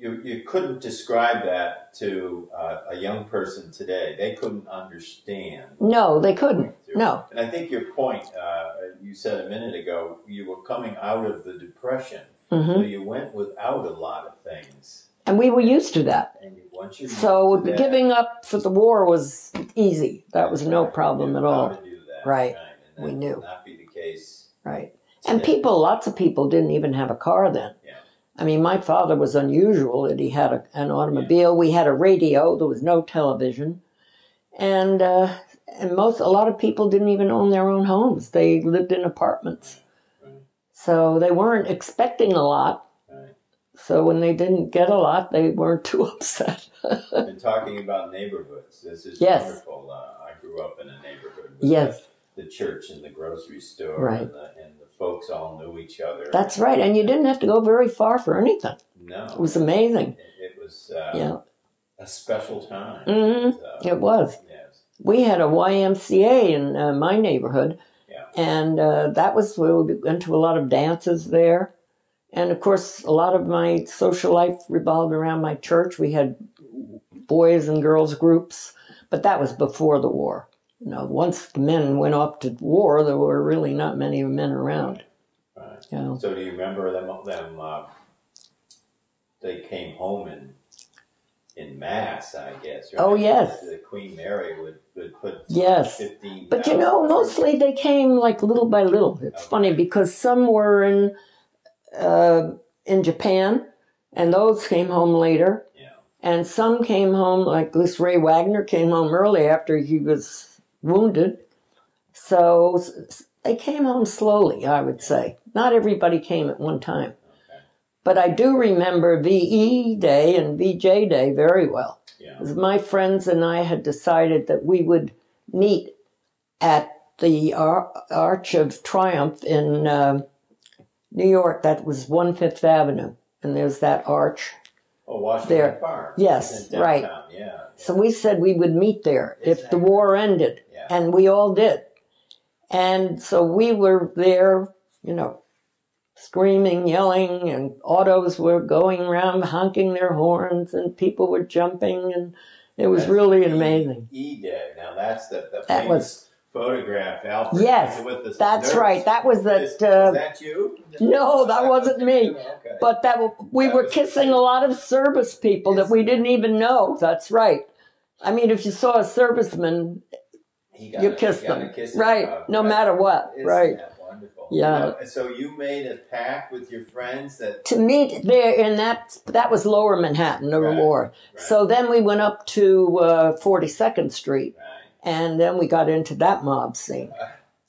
You couldn't describe that to a young person today. They couldn't understand. No, they couldn't. No. And I think your point, you said a minute ago, you were coming out of the Depression. So you went without a lot of things. And we were used to that. And once you're so used to that, giving up for the war was easy. That was no problem at all. How to do that. Right. And we knew. Would not be the case. Right. And lots of people didn't even have a car then. Yeah. I mean, my father was unusual that he had an automobile. We had a radio. There was no television. And a lot of people didn't even own their own homes. They lived in apartments. Right. So they weren't expecting a lot. Right. So when they didn't get a lot, they weren't too upset. And talking about neighborhoods, this is wonderful. I grew up in a neighborhood with the church and the grocery store, and the folks all knew each other. That's right, and you didn't have to go very far for anything. No. It was amazing. It was a special time. It was. Yes. We had a YMCA in my neighborhood, and that was where we went to a lot of dances there. And, of course, a lot of my social life revolved around my church. We had boys and girls groups, but that was before the war. Once the men went off to war, there were really not many men around. Right. Yeah. So do you remember them they came home in mass, I guess, right? Oh, yes. The Queen Mary would put 15,000. But mostly they came like little by little. It's funny because some were in Japan, And those came home later. Yeah. And some came home, like this Ray Wagner came home early after he was wounded. So they came home slowly, I would say. Not everybody came at one time. Okay. But I do remember VE Day and VJ Day very well. Yeah. My friends and I had decided that we would meet at the Arch of Triumph in New York. That was 1 Avenue. And there's that arch. Oh, Washington there. Park. Yes, right. Yeah. So we said we would meet there if the war ended. Yeah. And we all did. And so we were there, you know, screaming, yelling, and autos were going around honking their horns, and people were jumping, and it was really amazing. E-Day. Now that's the that famous was photograph, Alfred. yes, with the that's nurse. right. That was that. Is that you? No, that wasn't me. Okay. But we were kissing a lot of service people that we didn't even know. That's right. I mean, if you saw a serviceman, you kissed them, right? No matter what, right? That wonderful. Yeah. You know, so you made a pact with your friends that to meet there in that was Lower Manhattan, the war. Right. So then we went up to 42nd Street, right. and then we got into that mob scene.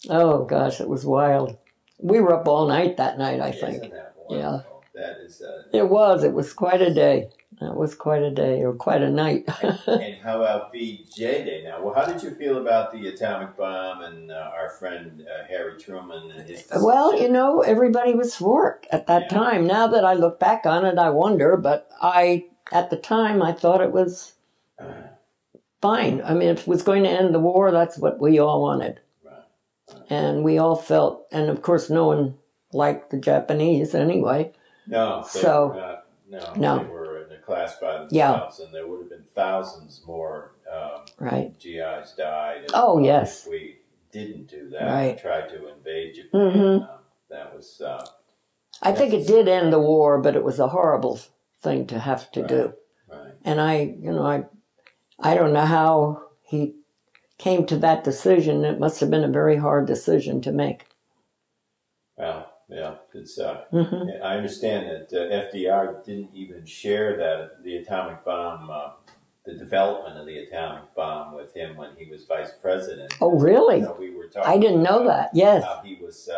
Oh gosh, it was wild. We were up all night that night, I think. Isn't that wonderful? Yeah. That is. It was quite a day. That was quite a day, or quite a night. And how about VJ Day now? Well, how did you feel about the atomic bomb and our friend Harry Truman and his decision? Well, you know, everybody was for it at that time. Now that I look back on it, I wonder, but at the time, I thought it was fine. I mean, if it was going to end the war, that's what we all wanted. Right. And we all felt, and of course, no one liked the Japanese anyway. No. No. They were in a class by themselves, and there would have been thousands more GIs died. And yes. If we didn't do that, right. tried to invade Japan, that was... I think it did end the war, but it was a horrible thing to have to do. Right. And I don't know how he came to that decision. It must have been a very hard decision to make. Well, yeah, it's. I understand that FDR didn't even share the atomic bomb, the development of the atomic bomb with him when he was vice president. Oh, really? We were talking. I didn't know that. Yes. How he was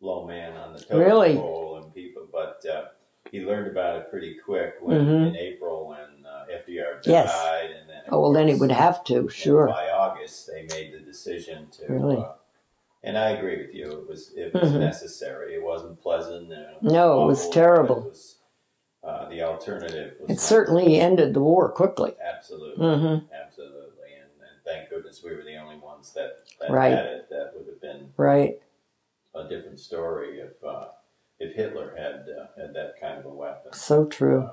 low man on the totem pole and people, but he learned about it pretty quick when in April when FDR died, and then then he would have to. Sure. By August, they made the decision to. Really. And I agree with you. It was necessary. It wasn't pleasant. No, it was terrible. It was, the alternative was. It certainly ended the war quickly. Absolutely, absolutely, and thank goodness we were the only ones that right. had it. That would have been right. a different story if Hitler had that kind of a weapon. So true.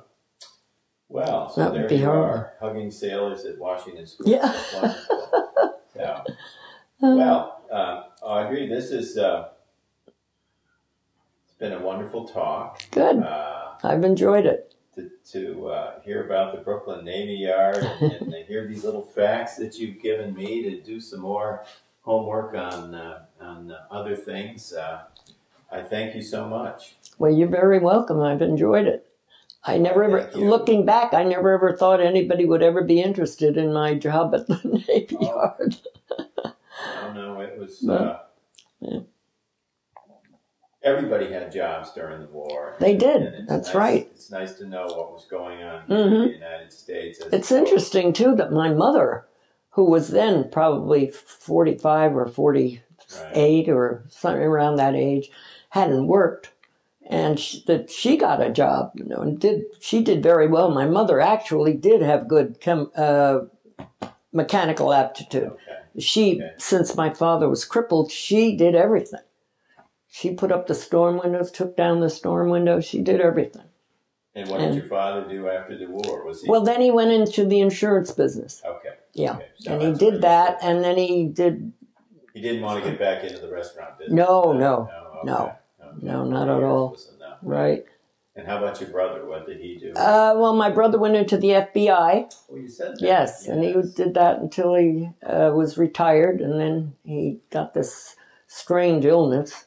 Well, so that there would be you horrible. are, hugging sailors at Washington School. Yeah. That's wonderful. Yeah. Well, Audrey, this is it's been a wonderful talk. Good. I've enjoyed it. To hear about the Brooklyn Navy Yard and hear these little facts that you've given me to do some more homework on other things. I thank you so much. Well, you're very welcome. I've enjoyed it. Looking back, I never ever thought anybody would ever be interested in my job at the Navy Yard. No, it was. Everybody had jobs during the war. They did. That's right. It's nice to know what was going on in the United States. It's interesting, too, that my mother, who was then probably 45 or 48 or something around that age, hadn't worked. And she got a job, and she did very well. My mother actually did have good mechanical aptitude. Okay. Since my father was crippled, she did everything. She put up the storm windows, took down the storm windows. She did everything. And what did your father do after the war? Well, then he went into the insurance business. Okay. Yeah, okay. So and he did that, and then he did... He didn't want to get back into the restaurant business? No, not at all. Right. And how about your brother? What did he do? Well, my brother went into the FBI. Oh, you said that. Yes, and he did that until he was retired, and then he got this strange illness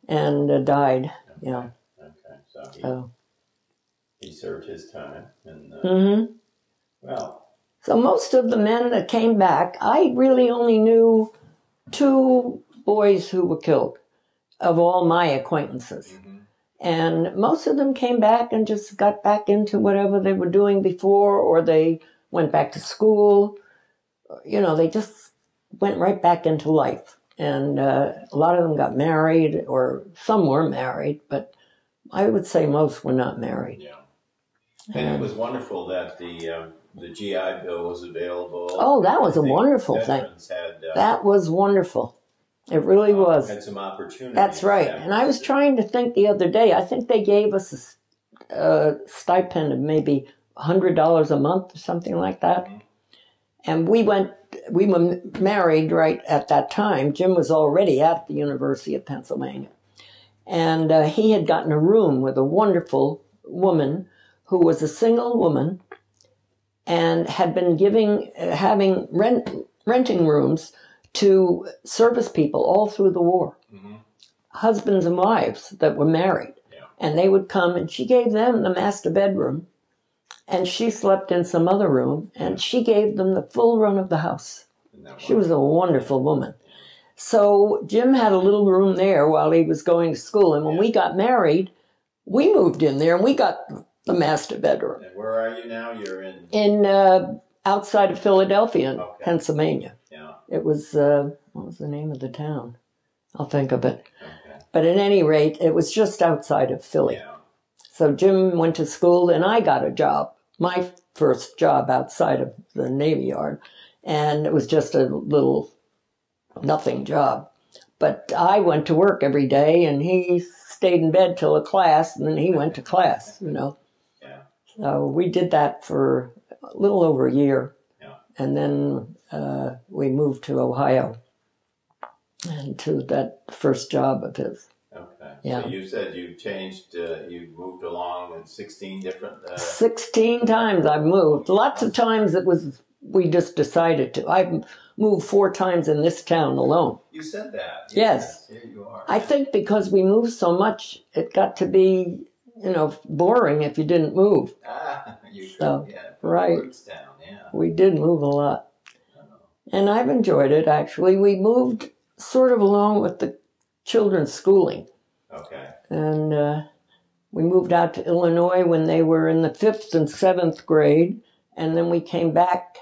and died. Okay. Yeah. Okay. he served his time, and well. So most of the men that came back, I really only knew 2 boys who were killed of all my acquaintances. And most of them came back and just got back into whatever they were doing before, or they went back to school. You know, they just went right back into life. And a lot of them got married, or some were married, but I would say most were not married. Yeah. And it was wonderful that the GI Bill was available. Oh, that was a wonderful thing. That was wonderful. It really was. Had some opportunities. That's right. And I was trying to think the other day, I think they gave us a stipend of maybe $100 a month or something like that. And we were married right at that time. Jim was already at the University of Pennsylvania. And he had gotten a room with a wonderful woman who was a single woman and had been renting rooms to service people all through the war. Husbands and wives that were married. Yeah. And they would come, and she gave them the master bedroom, and she slept in some other room, and she gave them the full run of the house. She was a wonderful woman. So Jim had a little room there while he was going to school, and when we got married, we moved in there, and we got the master bedroom. And where are you now? You're in? In outside of Philadelphia, Pennsylvania. Yeah. It was, what was the name of the town? I'll think of it. Okay. But at any rate, it was just outside of Philly. Yeah. So Jim went to school, and I got a job, my first job outside of the Navy Yard. And it was just a little nothing job. But I went to work every day, and he stayed in bed till a class, and then he went to class, you know. Yeah. So we did that for a little over a year. Yeah. And then we moved to Ohio and to that first job of his. Okay. Yeah. So you said you changed, you moved along in 16 different... 16 times I've moved. Lots of times it was, we just decided to. I've moved 4 times in this town alone. You said that. Yes. Here you are. I think because we moved so much, it got to be, you know, boring if you didn't move. You so, yeah, right. Roots down, yeah. We did move a lot. And I've enjoyed it, actually. We moved sort of along with the children's schooling. Okay. And we moved out to Illinois when they were in the 5th and 7th grade. And then we came back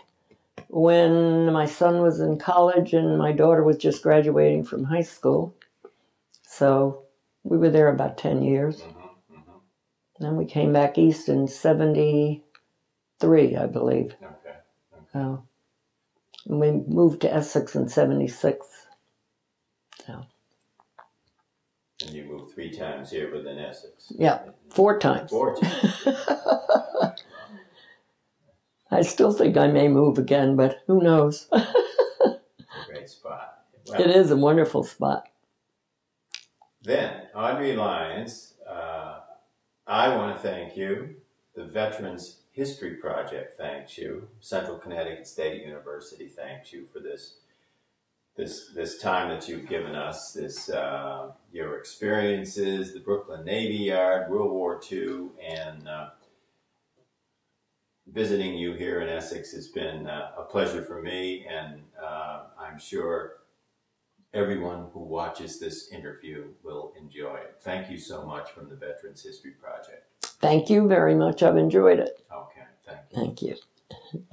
when my son was in college and my daughter was just graduating from high school. So we were there about 10 years. Then we came back east in 73, I believe. Okay. And we moved to Essex in 76. So. And you moved 3 times here within Essex. Yeah, 4 times. 4 times. I still think I may move again, but who knows? Great spot. Well, it is a wonderful spot. Then, Audrey Lyons, I want to thank you. The Veterans History Project thanks you. Central Connecticut State University thanks you for this time that you've given us, this your experiences, the Brooklyn Navy Yard, World War II, and visiting you here in Essex has been a pleasure for me, and I'm sure everyone who watches this interview will enjoy it. Thank you so much from the Veterans History Project. Thank you very much. I've enjoyed it. Okay, thank you. Thank you.